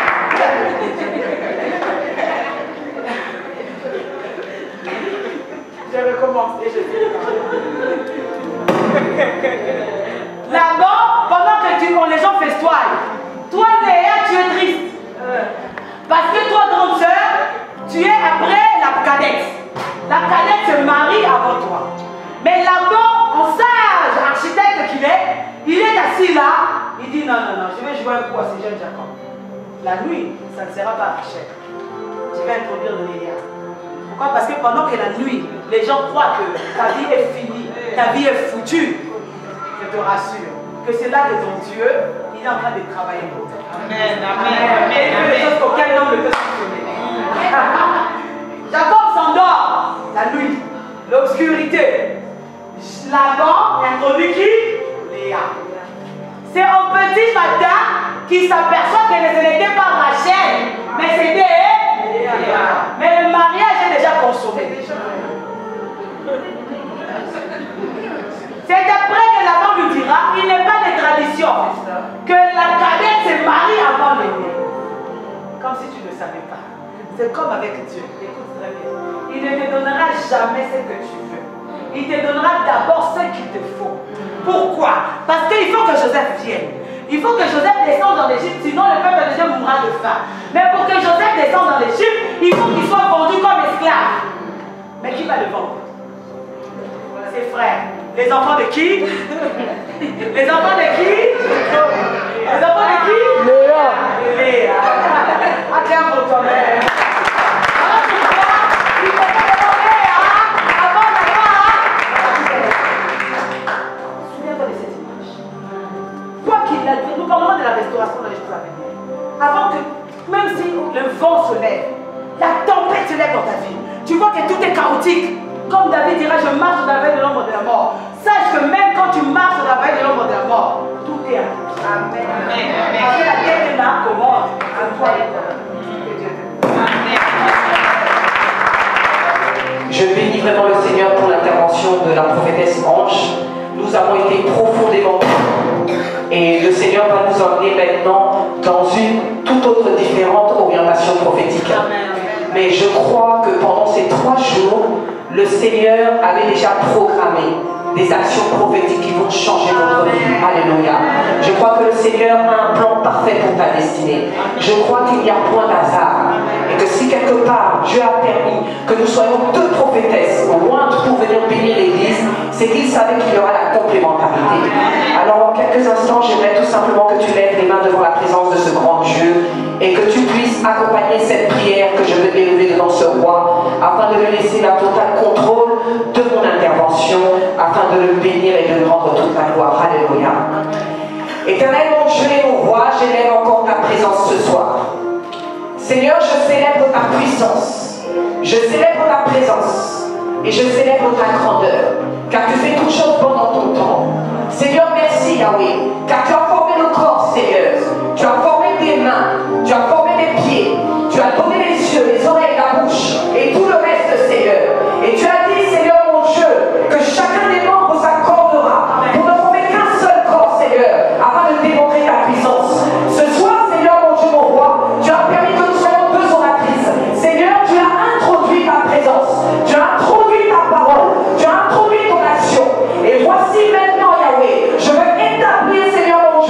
B: Je recommence et je finis. Là-bas, pendant que les gens festoient, toi, Léa, tu es triste. Parce que toi, grande sœur, tu es après la cadette. La cadette se marie avant toi. Mais là-bas, en sage architecte qu'il est, il est assis là. Il dit non, non, non, je vais jouer un coup à ce jeune Jacob. La nuit, ça ne sera pas Rachel. Je vais introduire Léa. Pourquoi? Parce que pendant que la nuit, les gens croient que ta vie est finie, ta vie est foutue. Je te rassure que c'est là que ton Dieu, il est en train de travailler pour toi.
D: Amen, amen, amen.
B: Il fait des choses qu'aucun homme ne peut soupçonner. Jacob s'endort la nuit, l'obscurité. Laban introduit qui? Léa. C'est au petit matin qu'il s'aperçoit que ce n'était pas Rachel, mais c'était Léa. Mais le mariage est déjà consommé. C'est après que Laban lui dira, il n'est pas de tradition que la cadette se marie avant l'aîné. Comme si tu ne savais pas. C'est comme avec Dieu. Écoute très bien. Il ne te donnera jamais ce que tu veux. Il te donnera d'abord ce qu'il te faut. Pourquoi? Parce qu'il faut que Joseph vienne. Il faut que Joseph descende dans l'Égypte, sinon le peuple de Dieu mourra de faim. Mais pour que Joseph descende dans l'Égypte, il faut qu'il soit vendu comme esclave. Mais qui va le vendre? Ses frères. Les enfants de qui? Les enfants de qui? Les enfants de qui? Léa. Léa. Acclame pour toi-même. Alors tu vois, il faut pas demander avant d'avoir. Souviens-toi de cette image. d'adoration dans les jours à venir. Avant que, même si le vent se lève, la tempête se lève dans ta vie, tu vois que tout est chaotique. Comme David dira, je marche dans la veille de l'ombre de la mort. Sache que même quand tu marches dans la veille de l'ombre de la mort, tout est à toi. Amen. Parce que la tête est là, comment? À toi et toi.
C: Je bénis vraiment le Seigneur pour l'intervention de la prophétesse Ange. Nous avons été profondément et le Seigneur va nous emmener maintenant dans une toute autre différente orientation prophétique. Mais je crois que pendant ces 3 jours, le Seigneur avait déjà programmé des actions prophétiques qui vont changer notre vie. Alléluia. Je crois que le Seigneur a un plan parfait pour ta destinée. Je crois qu'il n'y a point d'hasard. Et que si quelque part Dieu a permis que nous soyons 2 prophétesses lointes pour venir bénir l'église, c'est qu'il savait qu'il y aura la complémentarité. Alors en quelques instants, j'aimerais tout simplement que tu lèves les mains devant la présence de ce grand Dieu et que tu puisses accompagner cette prière que je vais élever devant ce roi afin de lui laisser la totale contrôle de mon intervention, afin de le bénir et de lui rendre toute la gloire. Alléluia. Éternel mon Dieu et mon roi, j'élève encore ta présence ce soir. Seigneur, je célèbre ta puissance, je célèbre ta présence et je célèbre ta grandeur, car tu fais toutes choses pendant ton temps. Seigneur, merci Yahweh, car tu as formé nos corps, Seigneur. Tu as formé des mains, tu as formé des pieds, tu as donné les yeux, les oreilles, la bouche et tout le reste, Seigneur. Et tu as dit, Seigneur mon Dieu, que chacun des membres s'accordera pour ne former qu'un seul corps, Seigneur, afin de démontrer ta puissance. Ce soir, Seigneur mon Dieu, mon roi, tu as permis que nous soyons 2 oratrices. Seigneur, tu as introduit ta présence, tu as introduit ta parole, tu as introduit ton action. Et voici maintenant, Yahweh, je veux établir, Seigneur mon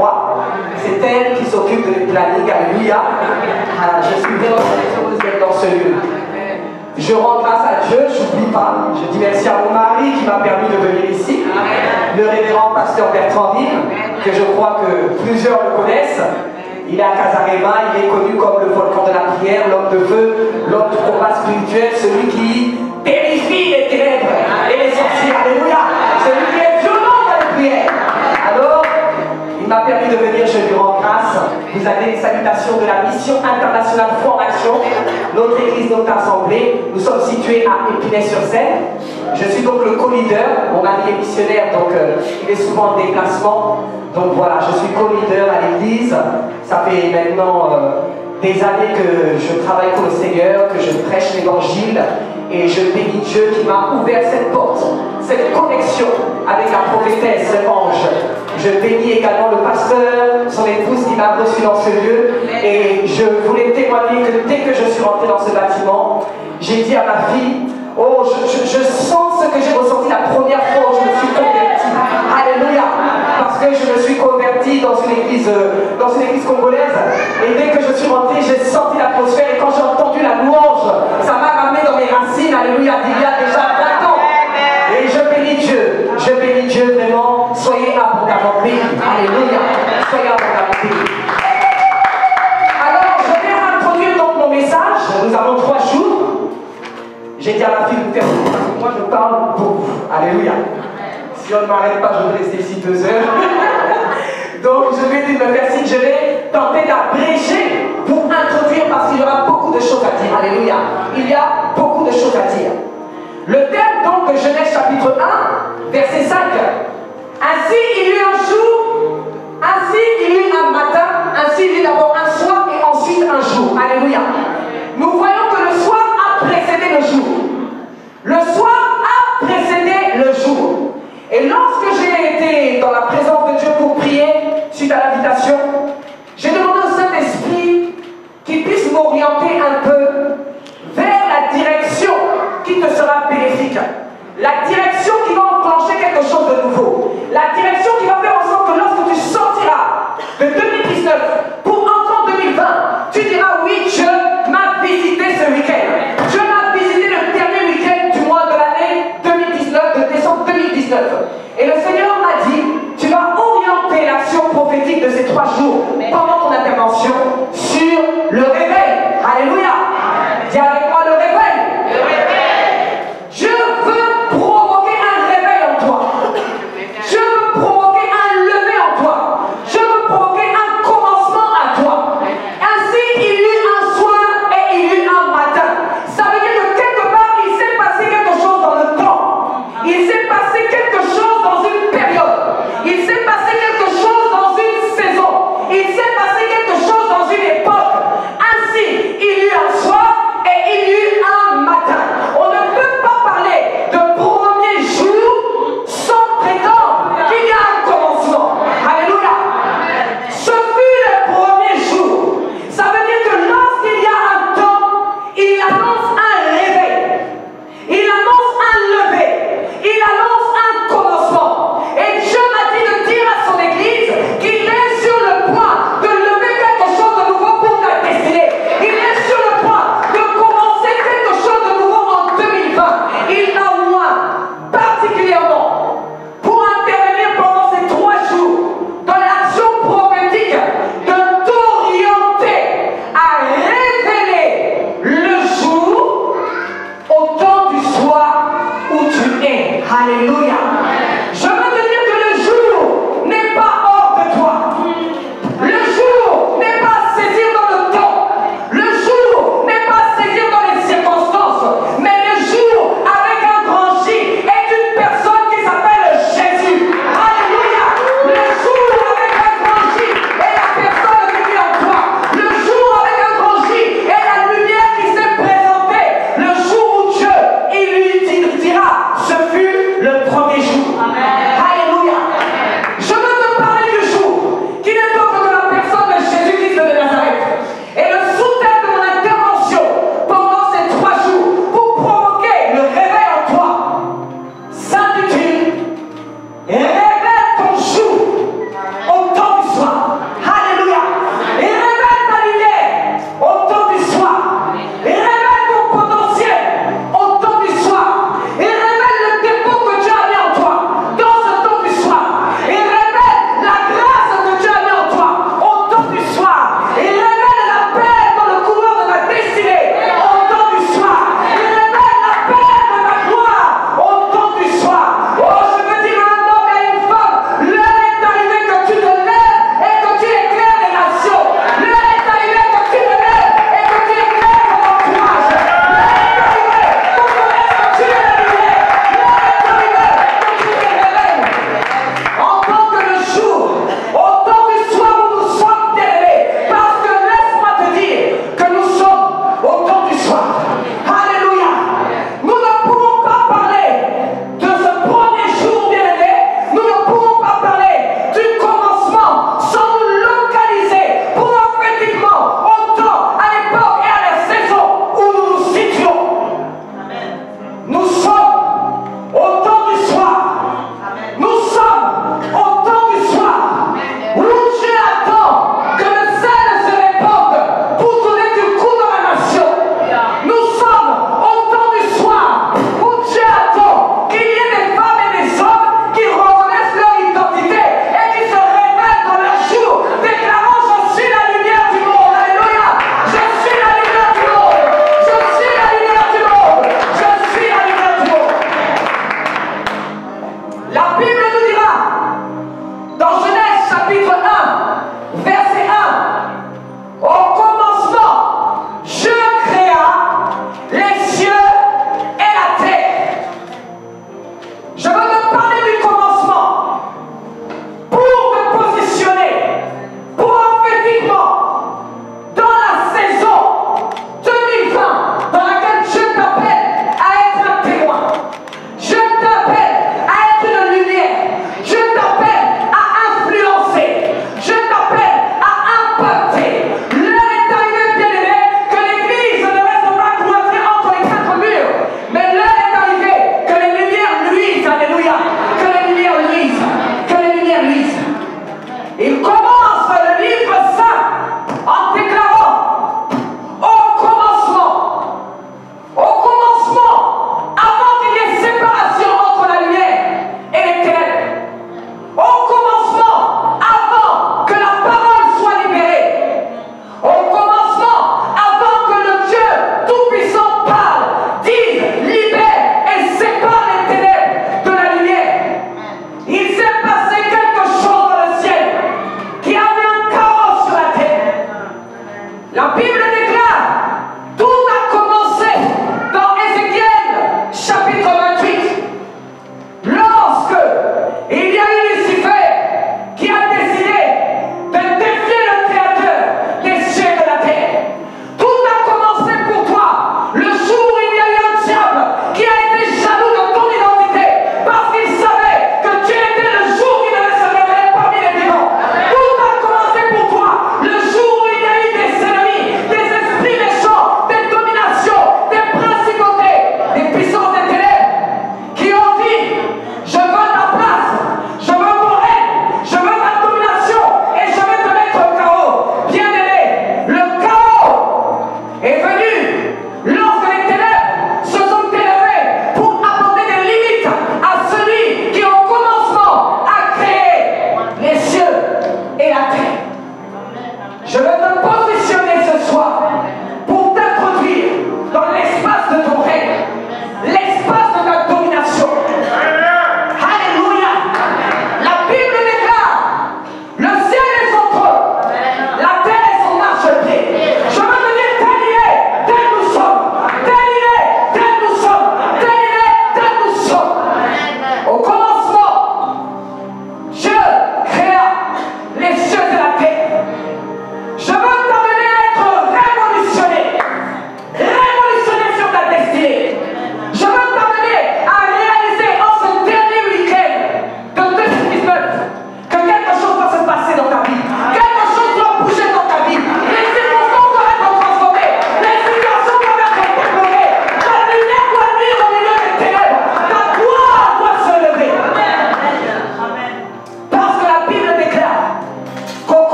D: moi. C'est elle qui s'occupe de les planning. Alléluia. Je suis vraiment heureuse d'être dans ce lieu. Je rends grâce à Dieu, je n'oublie pas. Je dis merci à mon mari qui m'a permis de venir ici. Le révérend pasteur Bertrand Ville, que je crois que plusieurs le connaissent. Il est à Casarema, il est connu comme le volcan de la prière, l'homme de feu, l'homme du combat spirituel, celui qui terrifie les ténèbres et les sorciers. Alléluia. Celui qui est violent dans les prières. Alors, il m'a permis de venir, je lui rends grâce. Vous avez les salutations de la mission internationale Foi en Action, notre église, notre assemblée. Nous sommes situés à Épinay-sur-Seine. Je suis donc le co-leader. Mon mari est missionnaire, donc il est souvent en déplacement. Donc voilà, je suis co-leader à l'église. Ça fait maintenant des années que je travaille pour le Seigneur, que je prêche l'évangile. Et je bénis Dieu qui m'a ouvert cette porte, cette connexion avec la prophétesse, l'ange. Je bénis également le pasteur, son épouse qui m'a reçu dans ce lieu. Et je voulais témoigner que dès que je suis rentré dans ce bâtiment, j'ai dit à ma fille, oh, je sens ce que j'ai ressenti la première fois où je me suis converti. Alléluia. Parce que je me suis converti dans une église congolaise. Et dès que je suis rentré, j'ai senti l'atmosphère. Et quand j'ai entendu la louange, ça m'a ramené dans mes racines. Alléluia. Il y a déjà 20 ans. Et je bénis Dieu. Je bénis Dieu vraiment. Soyez abondamment bénis. Alléluia. Soyez abondamment bénis. Alors, je vais introduire donc mon message. Nous avons 3 jours. J'ai dit à ma fille de faire parce que moi je parle beaucoup. Alléluia. Si on ne m'arrête pas, je vais rester ici 2 heures. Donc je vais dire de me faire signe, je vais tenter d'abréger pour introduire parce qu'il y aura beaucoup de choses à dire. Alléluia. Il y a beaucoup de choses à dire. Le thème donc de Genèse chapitre 1, verset 5. Ainsi il y eut un jour, ainsi il y eut un matin, ainsi il y eut d'abord un soir et ensuite un jour. Alléluia. Nous voyons que le soir a précédé le jour. Le soir a précédé le jour. Et lorsque j'ai été dans la présence de Dieu pour prier, suite à l'invitation, j'ai demandé au Saint-Esprit qu'il puisse m'orienter un peu vers la direction qui te sera bénéfique. La direction qui va enclencher quelque chose de nouveau. La direction qui va faire en sorte que lorsque tu sortiras de 2019 pour entrer en 2020, tu diras oui, Dieu m'a visité ce week-end. Dieu m'a visité le dernier week-end du mois de l'année 2019, de décembre 2019. Et le Seigneur m'a dit, tu vas orienter l'action prophétique de ces 3 jours pendant ton intervention sur le réveil. Alléluia. Dis avec moi le réveil. Le réveil. Je veux provoquer un réveil en toi. Je veux provoquer un lever en toi. Je veux provoquer un commencement à toi. Ainsi, il y eut un soir et il y eut un matin. Ça veut dire que quelque part, il s'est passé quelque chose dans le temps. Il s'est passé quelque chose dans une période. Il s'est passé quelque chose dans une saison. Il s'est passé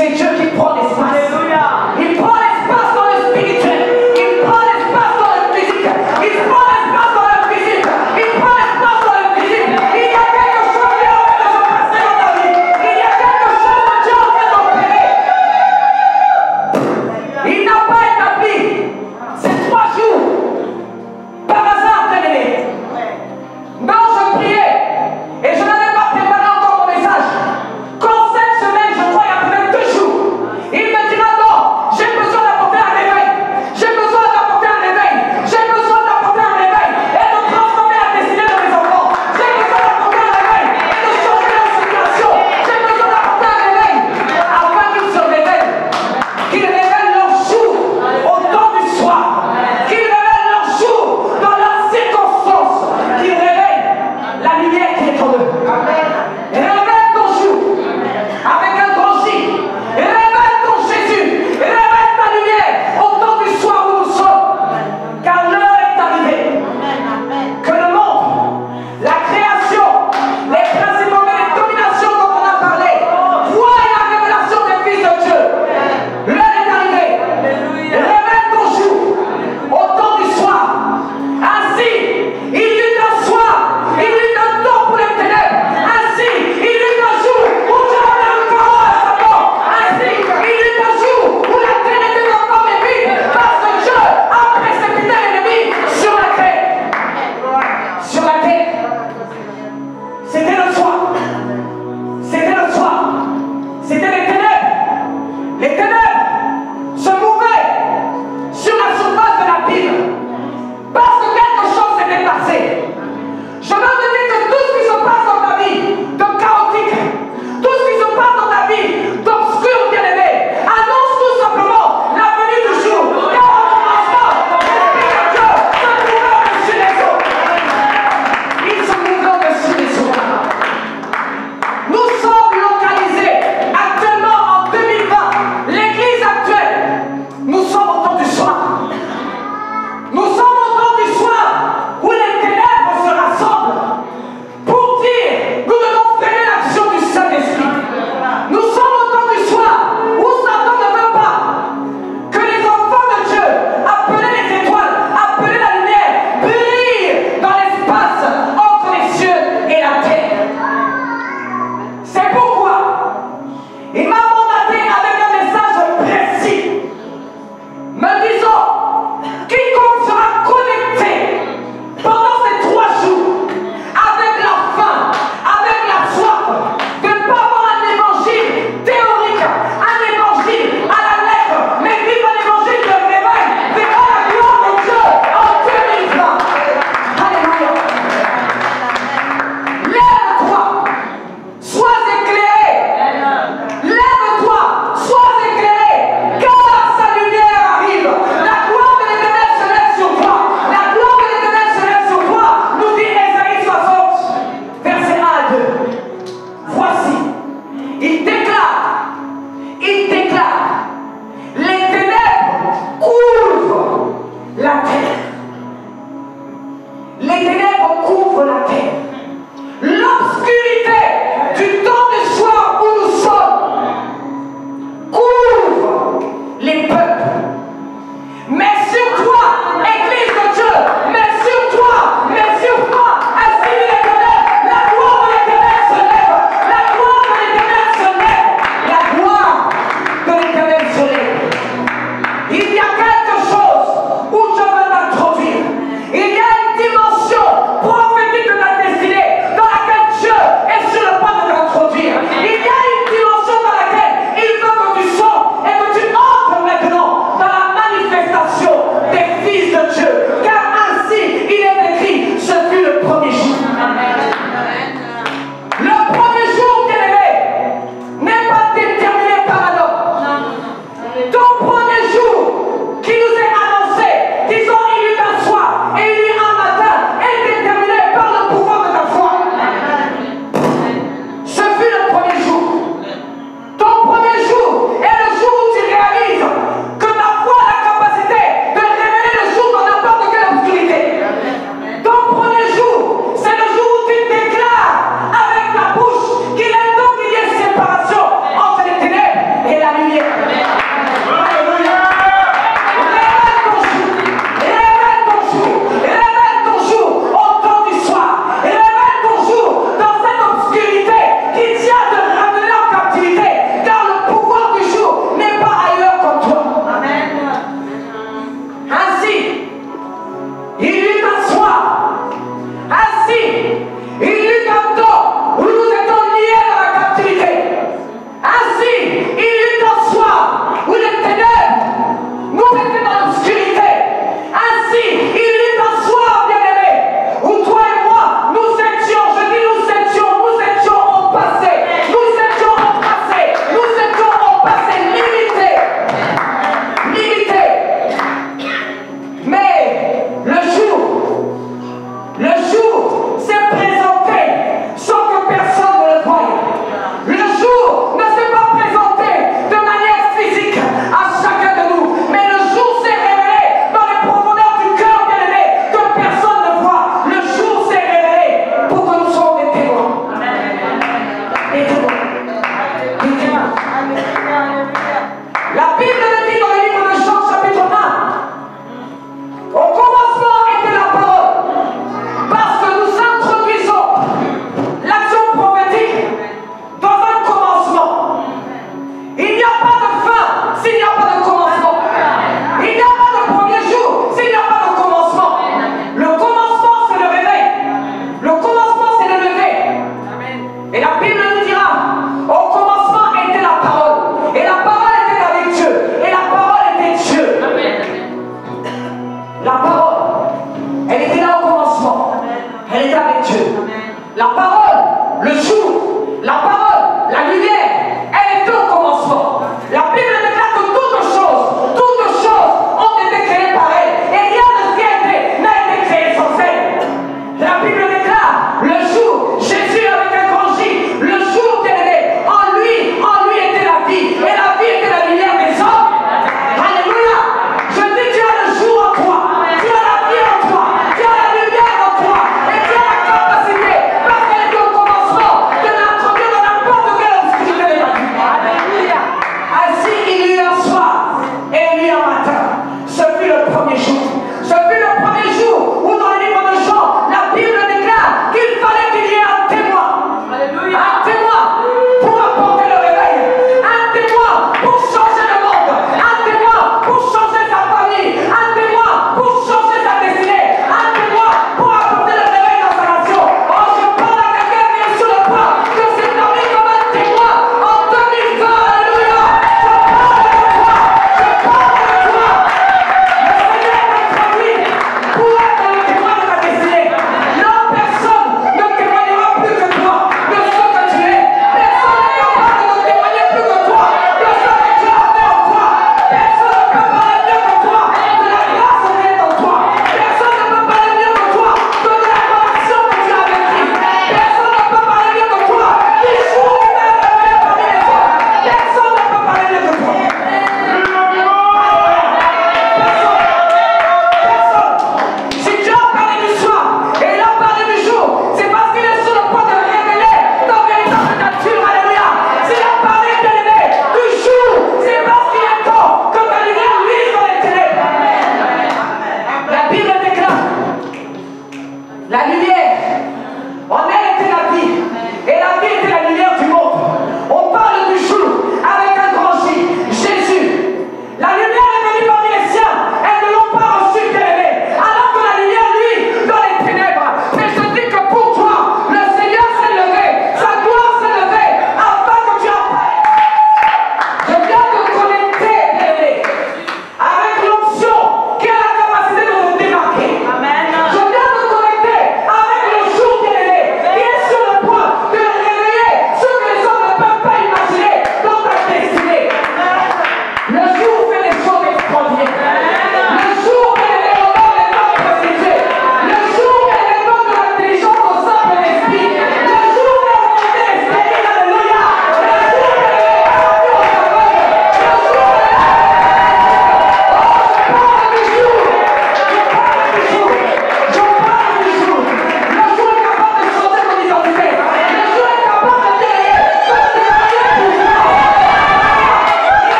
D: C'est Dieu qui prend l'espace.
B: Alléluia.
D: Il prend l'espace dans le spirituel. Il prend l'espace dans le physique. Il prend l'espace dans le physique. Il prend l'espace dans le physique. Il y a quelque chose qui est en train de se passer dans ta vie. Il y a quelque chose que Dieu est en train d'opérer. Il n'a pas établi ces 3 jours par hasard, bien-aimé. Non, je priais et je n'avais pas préparé encore mon message. Quand cette semaine, je crois, il y a peut-être 2 jours, il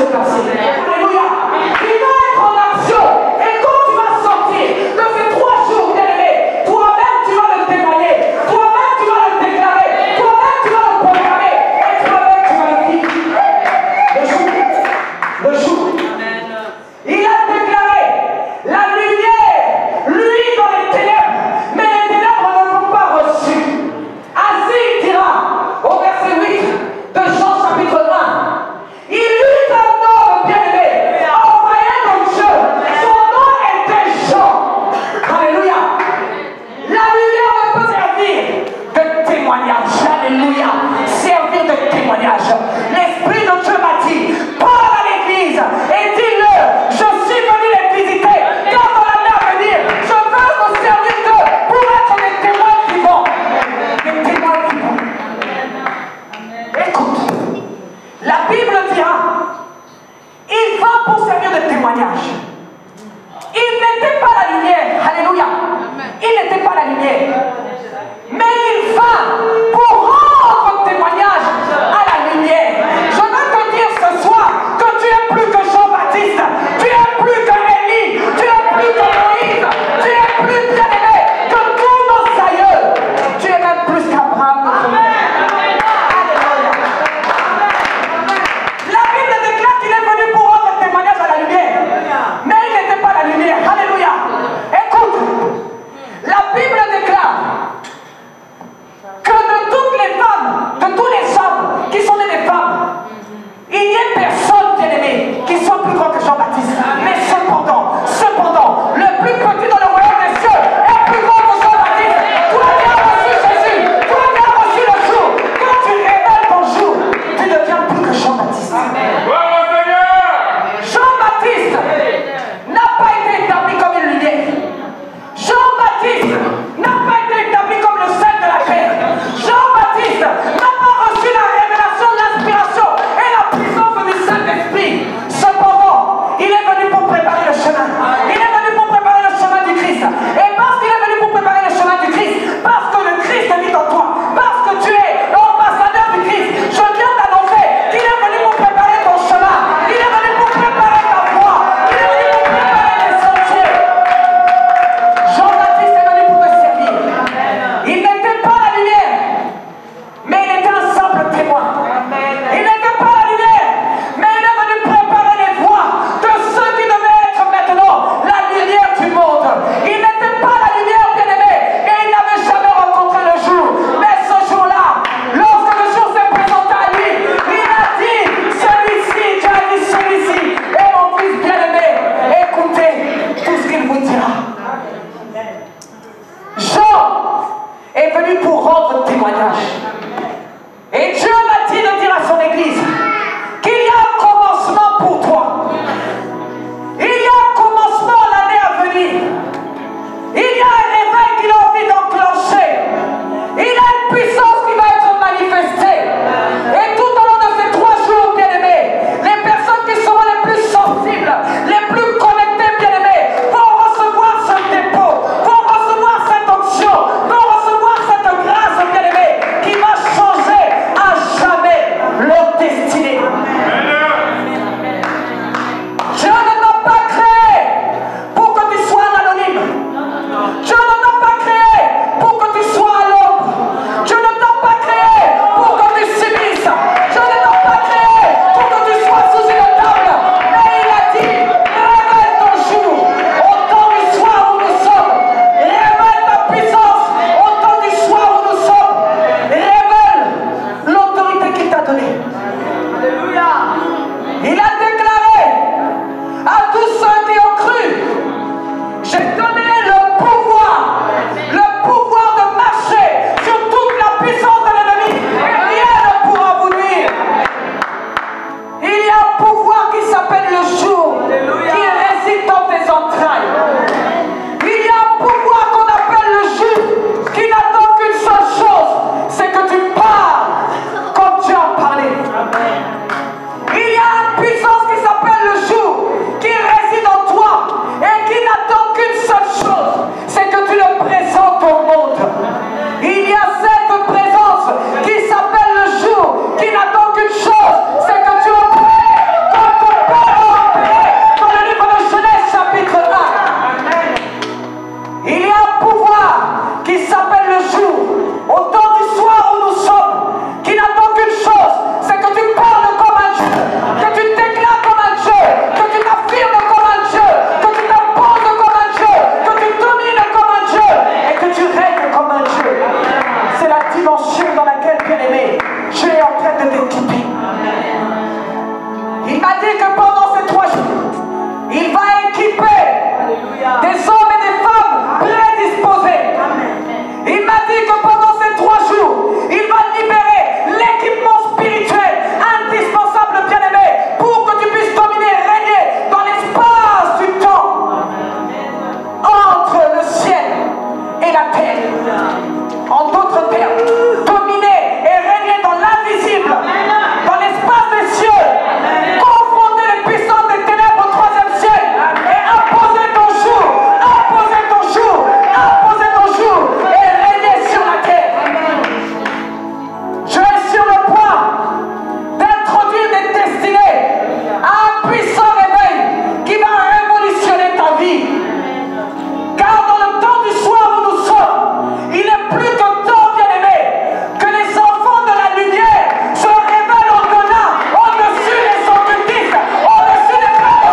D: se passer. Alléluia. Il va être en action. Et quand tu vas sortir de ces 3 jours, bien-aimé, toi-même tu vas le témoigner. Toi-même tu vas le déclarer. Toi-même tu vas le proclamer. Et toi-même tu vas le vivre. Le jour. Il a déclaré la lumière, lui dans les ténèbres, mais les ténèbres ne l'ont pas reçu. Ainsi il dira au verset 8 de Jean chapitre 1. Il eut un homme bien-aimé, envoyé de Dieu. Son nom était Jean. Alléluia. La lumière ne peut servir de témoignage. Alléluia. Servir de témoignage. L'Esprit de Dieu m'a dit, parle à l'église et dis-le, je suis venu les visiter. Car dans l'année à venir, je veux me servir d'eux pour être des témoins vivants. Des témoins vivants. Écoute, la Bible dira, il vint pour servir de témoignage. Il n'était pas la lumière. Alléluia. Il n'était pas la lumière. Mais il vint pour rendre témoignage à la lumière. Je veux te dire ce soir que tu es plus que Jean-Baptiste. Tu es plus que Élie. Tu es plus que Moïse. Tu es plus bien-aimé que tous nos aïeux. Tu es même plus qu'Abraham. La Bible déclare qu'il est venu pour rendre témoignage à la lumière. Mais il n'était pas la lumière. Alléluia. Écoute, la Bible déclare que de toutes les femmes, de tous les hommes qui sont nés des femmes, il n'y a personne, bien-aimé, qui soit plus grand que Jean-Baptiste. Mais cependant, le plus petit dans le royaume des cieux est plus grand que Jean-Baptiste. Toi qui as reçu Jésus, toi qui as reçu le jour, quand tu révèles ton jour, tu deviens plus que Jean-Baptiste. Jean-Baptiste n'a pas été établi comme une lumière. Jean-Baptiste n'a pas été établi comme le sel de la terre. Jean-Baptiste n'a pas reçu la révélation, l'inspiration et la puissance du Saint-Esprit. Cependant, il est venu pour préparer le chemin. Il est venu pour préparer le chemin du Christ. Et parce qu'il est venu pour préparer le chemin du Christ, parce que le Christ vit en toi, parce que tu es l'ambassadeur du Christ, je viens t'annoncer qu'il est venu pour préparer ton chemin. Il est venu pour préparer ta voie. Il est venu pour préparer tes sentiers. Jean-Baptiste est venu pour te servir. Il n'était pas la lumière, mais il était un simple témoin. Il n'était pas la lumière, mais il est venu préparer les voies de ceux qui devaient être maintenant la lumière du monde. Il n'était pas la lumière, bien-aimé, et il n'avait jamais rencontré le jour. Mais ce jour-là, lorsque le jour s'est présenté à lui, il a dit, celui-ci, Dieu a dit, celui-ci est mon fils bien-aimé. Écoutez tout ce qu'il vous dira. Jean est venu pour rendre témoignage. Et Dieu m'a dit de dire à son église qu'il y a un commencement pour toi. Il y a un commencement l'année à venir. Il y a un réveil qu'il a envie d'enclencher. Il y a une puissance qui va être manifestée. Et tout au long de ces 3 jours, bien-aimés, les personnes qui seront les plus sensibles, les plus connectées, bien-aimés, vont recevoir ce dépôt, vont recevoir cette onction, vont recevoir cette grâce, bien-aimée, qui va changer à jamais leur destinée. Dieu ne t'a pas créé pour que tu sois un anonyme. Dieu ne t'a pas créé pour que tu sois à l'ombre. Dieu ne t'a pas créé pour que tu subisses. Dieu ne t'a pas créé pour que tu sois sous une table. Mais il a dit, révèle ton jour au temps du soir où nous sommes. Révèle ta puissance au temps du soir où nous sommes. Révèle l'autorité qu'il t'a donnée. Alléluia. Il a déclaré à tous ceux qui ont cru, j'ai donné le pouvoir de marcher sur toute la puissance de l'ennemi et rien ne pourra vous nuire. Il y a un pouvoir qui s'appelle le jour, qui réside dans tes entrailles. Il y a un pouvoir qu'on appelle le jour, qui n'attend qu'une seule chose, c'est que tu parles comme Dieu a parlé. Il y a une puissance qui s'appelle le jour, qui réside en toi et qui n'attend qu'une seule chose, c'est que tu le présentes au monde. Il y a cette présence qui s'appelle le jour, qui n'attend qu'une chose, c'est que tu le prêtes comme ton un puissant réveil qui va révolutionner ta vie. Car dans le temps du soir où nous sommes, il n'est plus que temps, bien-aimé, que les enfants de la lumière se révèlent au-delà, au-dessus des occultistes, au-dessus des prêtres,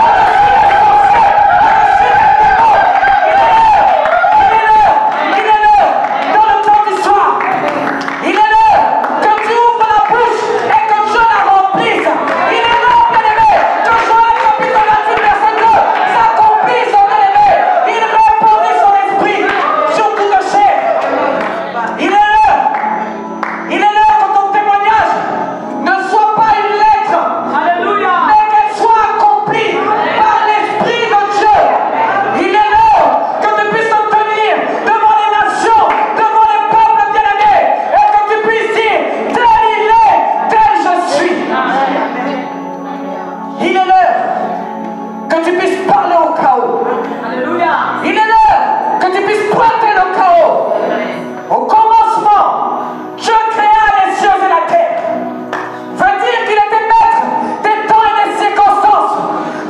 D: au-dessus des sorciers, au-dessus des démons. Il est l'heure, dans le temps du soir. Il est l'heure que tu ouvres la bouche et que Dieu la remplisse. Il est l'heure, bien-aimé, que Joël chapitre 28, verset 2 s'accomplisse, bien-aimé. Il répandit son esprit sur tout le chef. Il est l'heure que ton témoignage ne soit pas une lettre,
B: Alléluia.
D: mais qu'elle soit accomplie par l'Esprit de Dieu. Il est l'heure que tu puisses te tenir devant les nations, devant les peuples bien-aimés, et que tu puisses dire, tel il est, tel je suis. Il est l'heure que tu puisses parler au chaos.
B: Alléluia.
D: Il est l'heure que tu puisses pointer le chaos. Au commencement, Dieu créa les cieux et la terre. Veut dire qu'il était maître des temps et des circonstances.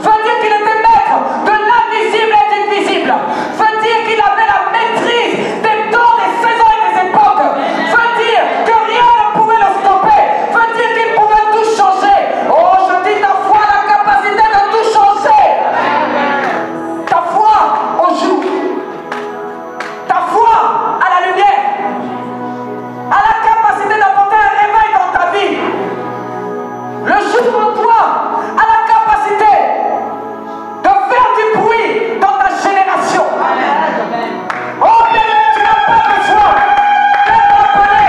D: Veut dire qu'il était maître de l'invisible et du visible. Veut dire qu'il avait la maîtrise des temps, des saisons et des époques. Veut dire que rien ne pouvait le stopper. Veut dire qu'il pouvait tout changer. Oh, je dis, ta foi a la capacité de tout changer. Ta foi au jour. Ta foi à la lumière a la capacité d'apporter un réveil dans ta vie. Le jour en toi a la capacité de faire du bruit dans ta génération. Oh bien-aimé, tu n'as pas besoin d'être appelé.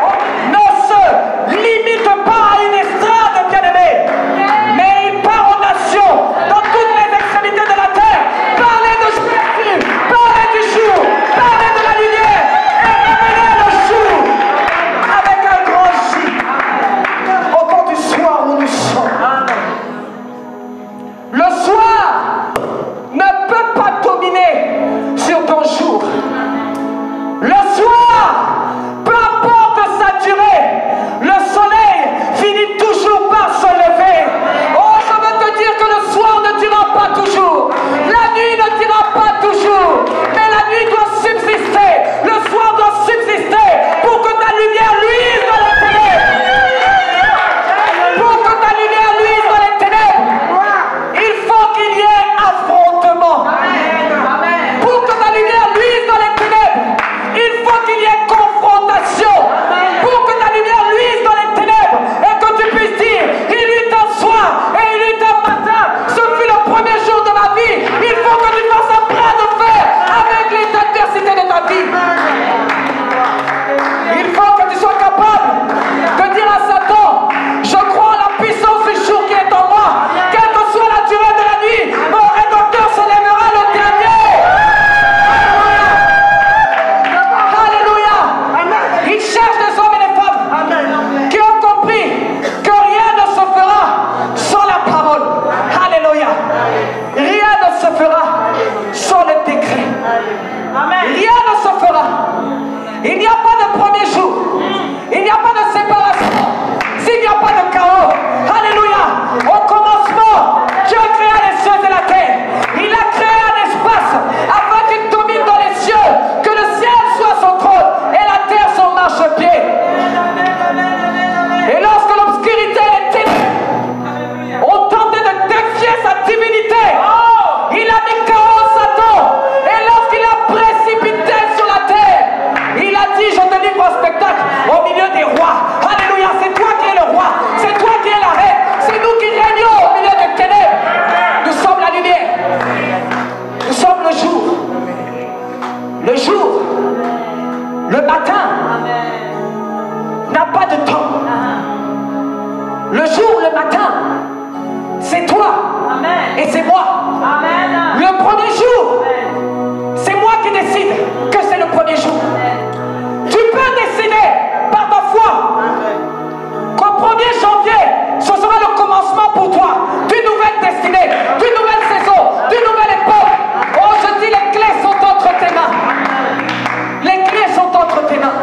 D: Oh, ne se limite pas à une estrade, bien-aimé, mais il part aux nations, dans toutes les extrémités de la terre. Parlez de Jésus, parlez du jour, parlez de la lumière et révélez le jour avec un grand J. Au temps du soir où nous sommes. Le soir ne peut pas dominer sur ton jour. Le soir, peu importe sa durée, le soleil finit toujours par se lever. Oh, je veux te dire que le soir ne durera pas toujours. La nuit ne durera pas toujours. Mais la nuit doit subsister. Le soir doit subsister pour que ta lumière luise dans les ténèbres. Pour que ta lumière luise dans les ténèbres, il faut qu'il y ait affrontement. Pour que ta lumière luise dans les ténèbres, il faut qu'il y ait confrontation. Pour que ta lumière luise dans les ténèbres et que tu puisses dire, il eut un soir et il eut un matin, ce fut le premier jour de ma vie. Il faut que tu fasses un bras de fer avec les adversités de ta vie. Il faut que tu sois capable de dire à Satan, je crois en la puissance du jour qui est en moi. Quelle que soit la durée de la nuit, mon rédempteur se lèvera le dernier. Alléluia. Il cherche des hommes et des femmes qui ont compris que rien ne se fera sans la parole. Alléluia. Rien ne se fera sans le décret. Rien ne se fera. Il n'y a pas de premier jour. Il n'y a pas de séparation. S'il n'y a pas de chaos. Alléluia. Au commencement, Dieu créa les cieux et la terre. Il a créé un espace afin qu'il domine dans les cieux. Que le ciel soit son trône et la terre son marchepied. Et lorsque l'obscurité et les ténèbres ont tenté de défier sa divinité, il a mis chaos à Satan. Et lorsqu'il a précipité sur la terre, il a dit, je te livre au spectacle au milieu des rois. Alléluia, c'est toi qui es le roi. C'est toi qui es la reine. C'est nous qui régnons au milieu des ténèbres. Nous sommes la lumière. Nous sommes le jour. Le jour, le matin, n'a pas de temps. Le jour, le matin, c'est toi et c'est moi. Le premier jour, c'est moi qui décide que c'est le premier jour. Tu peux décider par ta foi qu'au 1er janvier, ce sera le commencement pour toi d'une nouvelle destinée, d'une nouvelle saison, d'une nouvelle époque. Oh, je dis, les clés sont entre tes mains. Les clés sont entre tes mains.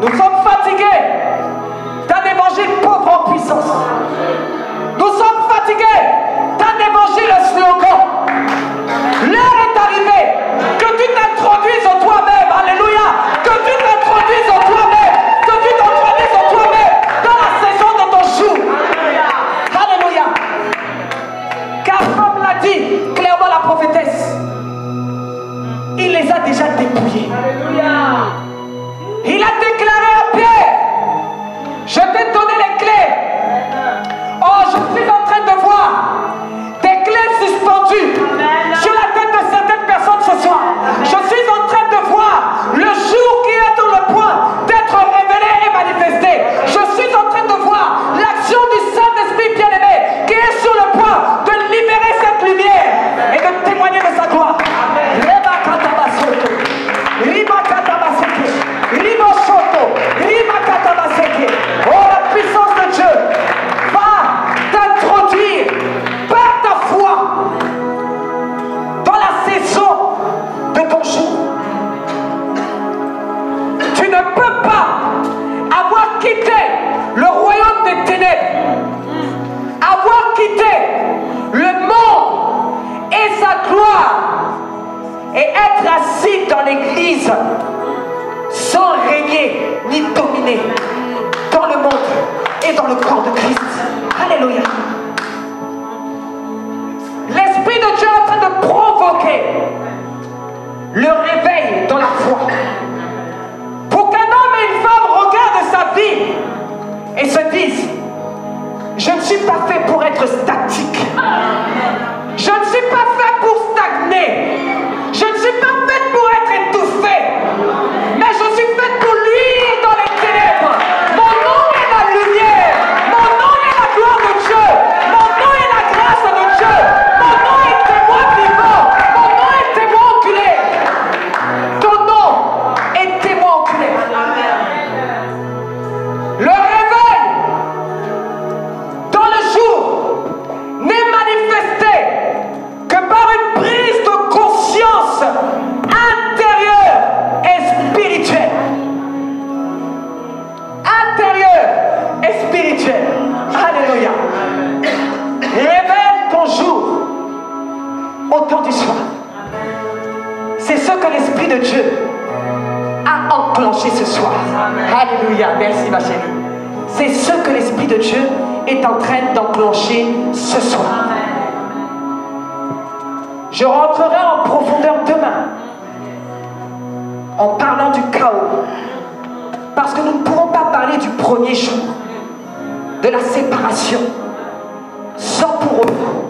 D: Nous sommes fatigués d'un évangile pauvre en puissance. le corps de Christ. Alléluia. L'Esprit de Dieu est en train de provoquer le réveil dans la foi. Pour qu'un homme et une femme regardent sa vie et se disent, je ne suis pas fait pour être statique. Je ne suis pas fait pour stagner. Je ne suis pas fait pour être étouffé. Mais je suis fait pour luire dans les ténèbres. Mon nom est la lumière. Mon nom est la gloire de Dieu. Mon nom est la grâce de Dieu. Mon nom est témoin vivant. Mon nom est témoin oculaire. Ton nom est témoin oculaire. Le réveil dans le jour n'est manifesté que par une prise de conscience intérieure et spirituelle. Intérieure et spirituelle. Alléluia. Réveille ton jour au temps du soir. C'est ce que l'Esprit de Dieu a enclenché ce soir. Alléluia. Merci ma chérie. C'est ce que l'Esprit de Dieu est en train d'enclencher ce soir. Je rentrerai en profondeur demain en parlant du chaos. Parce que nous ne pourrons pas parler du premier jour, de la séparation, sans pour autant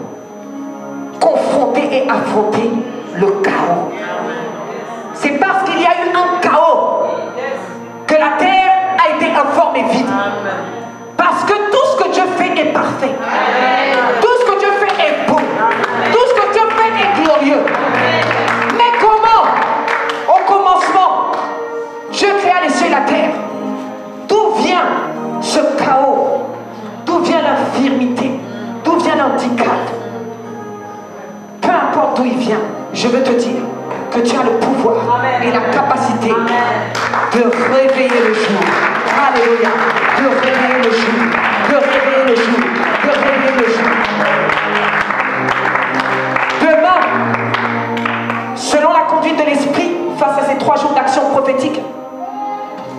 D: confronter et affronter le chaos. C'est parce qu'il y a eu un chaos que la terre a été informée vide. Parce que tout ce que Dieu fait est parfait. Tout ce que Dieu fait est beau. Tout ce que Dieu fait est glorieux. Mais comment, au commencement, Dieu créa les cieux et la terre? D'où vient ce chaos? D'où vient l'infirmité? D'où vient l'handicap? Peu importe d'où il vient, je veux te dire que tu as le pouvoir et la capacité de réveiller le jour. Alléluia. De réveiller le jour. De réveiller le jour. De réveiller le jour. Demain, selon la conduite de l'Esprit, face à ces 3 jours d'action prophétique,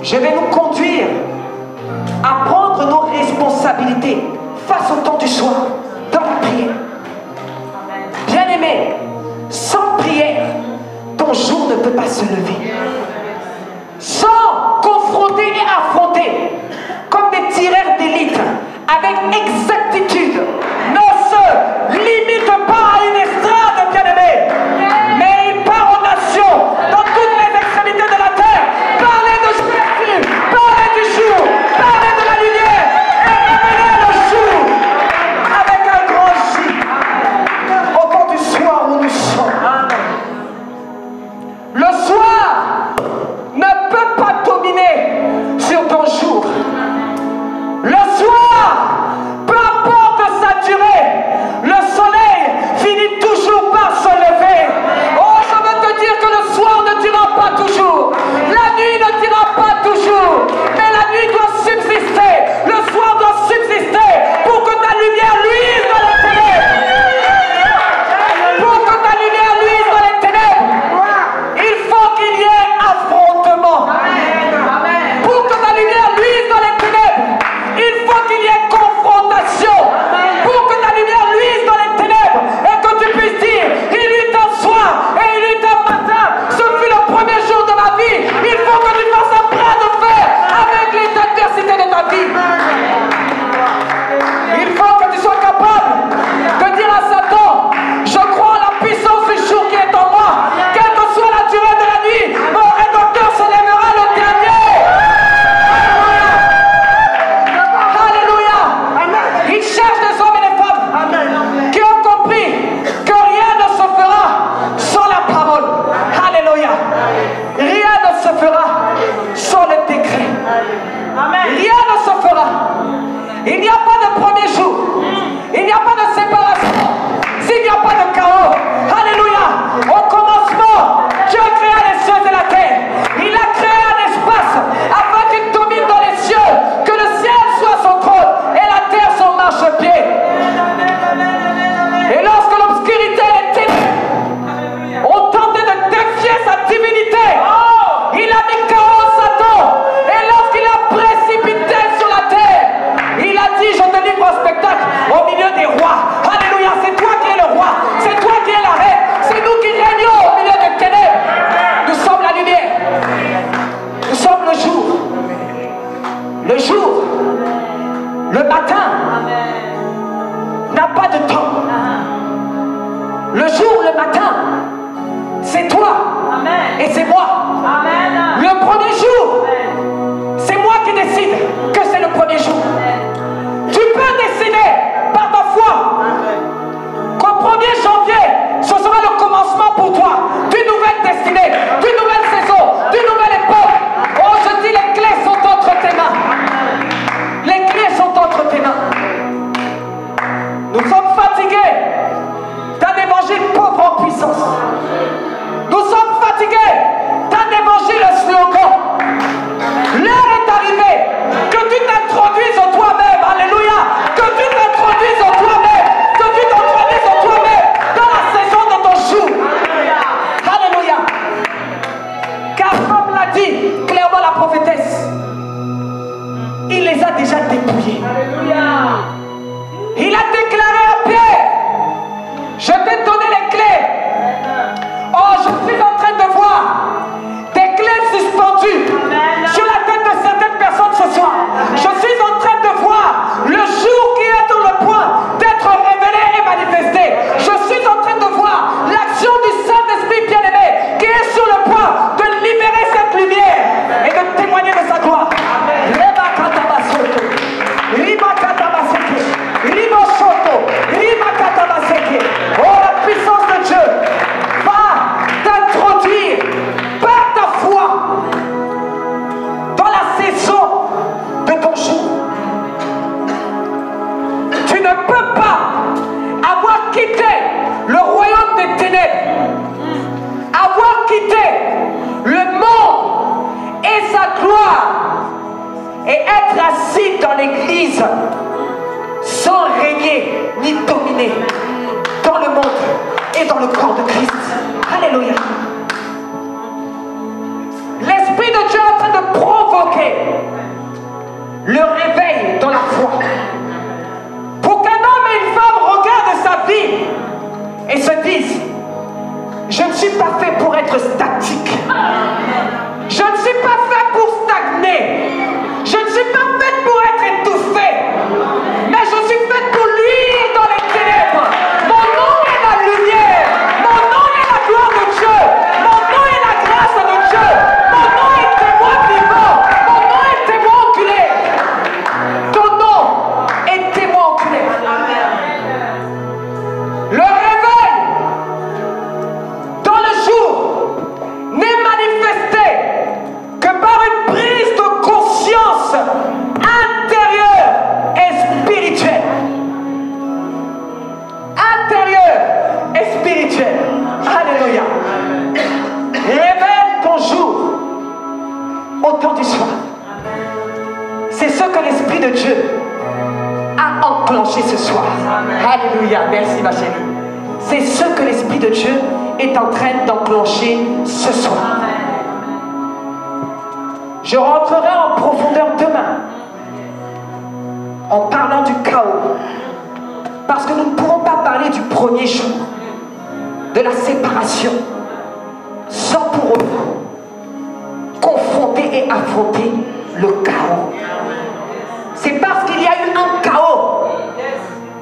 D: je vais nous conduire à prendre nos responsabilités face au temps du soir, dans la prière. Bien-aimé, sans prière, ton jour ne peut pas se lever. Sans confronter et affronter, comme des tireurs d'élite, avec exactitude, ne se limite pas à une estrade, bien-aimé, mais il part aux nations, dans toutes les extrémités de la terre. Parlez de Jésus, parlez du jour, parlez de la lumière, et révélez le jour avec un grand J, au temps du soir où nous sommes. Le soir ne peut pas dominer sur ton jour. Le soir, peu importe sa durée, le soleil finit toujours par se lever. Oh, je veux te dire que le soir ne durera pas toujours. La nuit ne durera pas toujours. Mais la nuit doit subsister. Le soir doit subsister pour que ta lumière luise dans les ténèbres. Pour que ta lumière luise dans les ténèbres, il faut qu'il y ait affrontement. Pour que ta lumière luise dans les ténèbres, il faut qu'il y ait confrontation. Pour que ta lumière luise dans les ténèbres et que tu puisses dire, il eut un soir et il eut un matin, ce fut le premier jour de ma vie. Il faut que tu fasses un bras de fer avec les adversités de ta vie. Il faut que tu sois capable de dire à Satan, je crois en la puissance du jour qui est en moi. Quelle que soit la durée de la nuit, mon rédempteur se lèvera le dernier. Alléluia. Il cherche des hommes et des femmes qui ont compris que rien ne se fera sans la parole. Alléluia. Rien ne se fera sans le décret. Rien ne se fera. Il n'y a pas de premier jour. Il n'y a pas de séparation. S'il n'y a pas de chaos. Alléluia. Au commencement, Dieu créa les cieux et la terre. Il a créé un espace afin qu'il domine dans les cieux, que le ciel soit son trône et la terre son marchepied. Et lorsque l'obscurité et les ténèbres ont tenté de défier sa divinité, il a mis chaos Satan. Et lorsqu'il a précipité sur la terre, il a dit ne peux pas avoir quitté le royaume des ténèbres, avoir quitté le monde et sa gloire et être assis dans l'église sans régner ni dominer dans le monde et dans le corps de Christ. Alléluia. L'Esprit de Dieu est en train de provoquer le réveil dans la foi. Pour qu'un homme et une femme regardent sa vie et se disent: je ne suis pas fait pour être statique. Je ne suis pas fait pour stagner. Je ne suis pas fait pour être étouffé. Mais je suis fait pour luire dans les ténèbres. Mon nom est la lumière. Mon nom est la gloire de Dieu. Mon nom est la grâce de Dieu. Mon nom est témoin vivant. Mon nom est témoin oculaire. Ton nom est témoin oculaire. Le réveil dans le jour n'est manifesté que par une prise de conscience intérieure et spirituelle. Intérieure et spirituelle. Alléluia. Réveille ton jour au temps du soir. C'est ce que l'Esprit de Dieu a enclenché ce soir. Alléluia. Merci ma chérie. C'est ce que l'Esprit de Dieu est en train d'enclencher ce soir. Je rentrerai en profondeur demain en parlant du chaos. Parce que nous ne pourrons pas parler du premier jour, de la séparation, sans pour autant confronter et affronter le chaos. C'est parce qu'il y a eu un chaos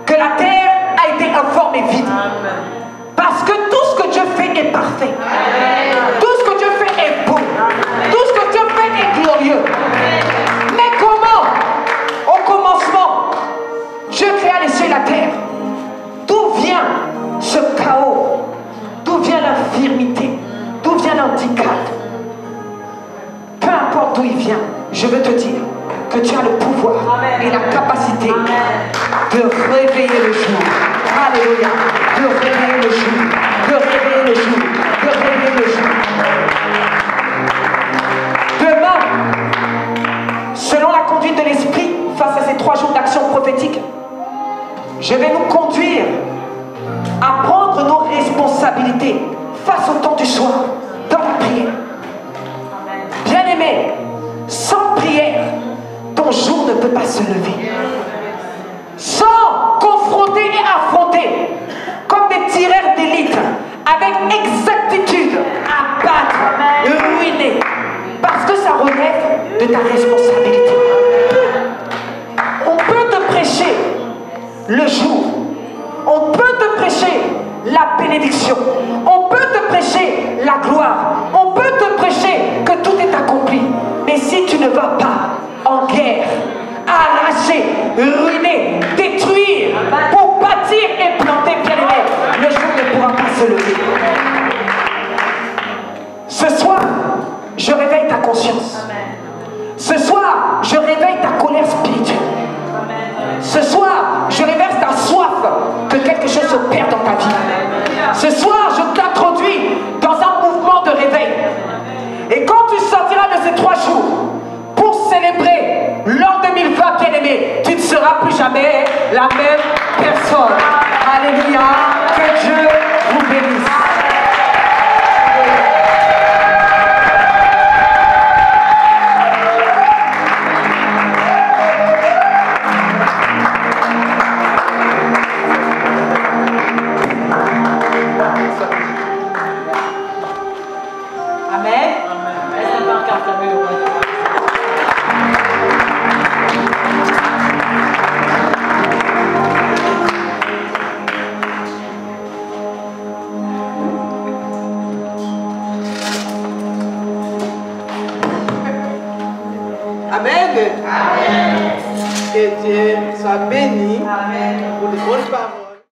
D: que la terre a été informée vide. Parce que tout ce que Dieu fait est parfait. Tout ce que Dieu fait est beau. Tout ce que Dieu fait est glorieux. Mais comment, au commencement, Dieu créa les cieux et la terre? D'où vient ce chaos? D'où vient l'infirmité? D'où vient l'handicap? Peu importe d'où il vient, je veux te dire que tu as le pouvoir et la capacité de réveiller le jour. Alléluia. De réveiller le jour. De réveiller le jour. De réveiller le jour. Demain, selon la conduite de l'Esprit, face à ces 3 jours d'action prophétique, je vais nous conduire à prendre nos responsabilités face au temps du soir, dans la prière. Bien-aimé, sans prière, ton jour ne peut pas se lever. Sans confronter et affronter, comme des tireurs d'élite, avec exactitude, abattre, ruiner, parce que ça relève de ta responsabilité. On peut te prêcher le jour, on peut te prêcher la bénédiction, on peut te prêcher la gloire, on peut te prêcher que tout est accompli. Mais si tu ne vas pas en guerre, arracher, ruiner, détruire, pour bâtir et planter, bien-aimé, le jour ne pourra pas se lever. Ce soir, je réveille ta conscience. Ce soir, je réveille ta colère spirituelle. Ce soir, je réverse ta soif que quelque chose s'opère dans ta vie. Ce soir, je t'introduis dans un mouvement de réveil. Et quand tu sortiras de ces 3 jours pour célébrer l'an 2020, bien-aimé, tu ne seras plus jamais la même personne. Alléluia. Que Dieu vous bénisse.
A: Amen. Que Dieu soit béni pour les bonnes paroles.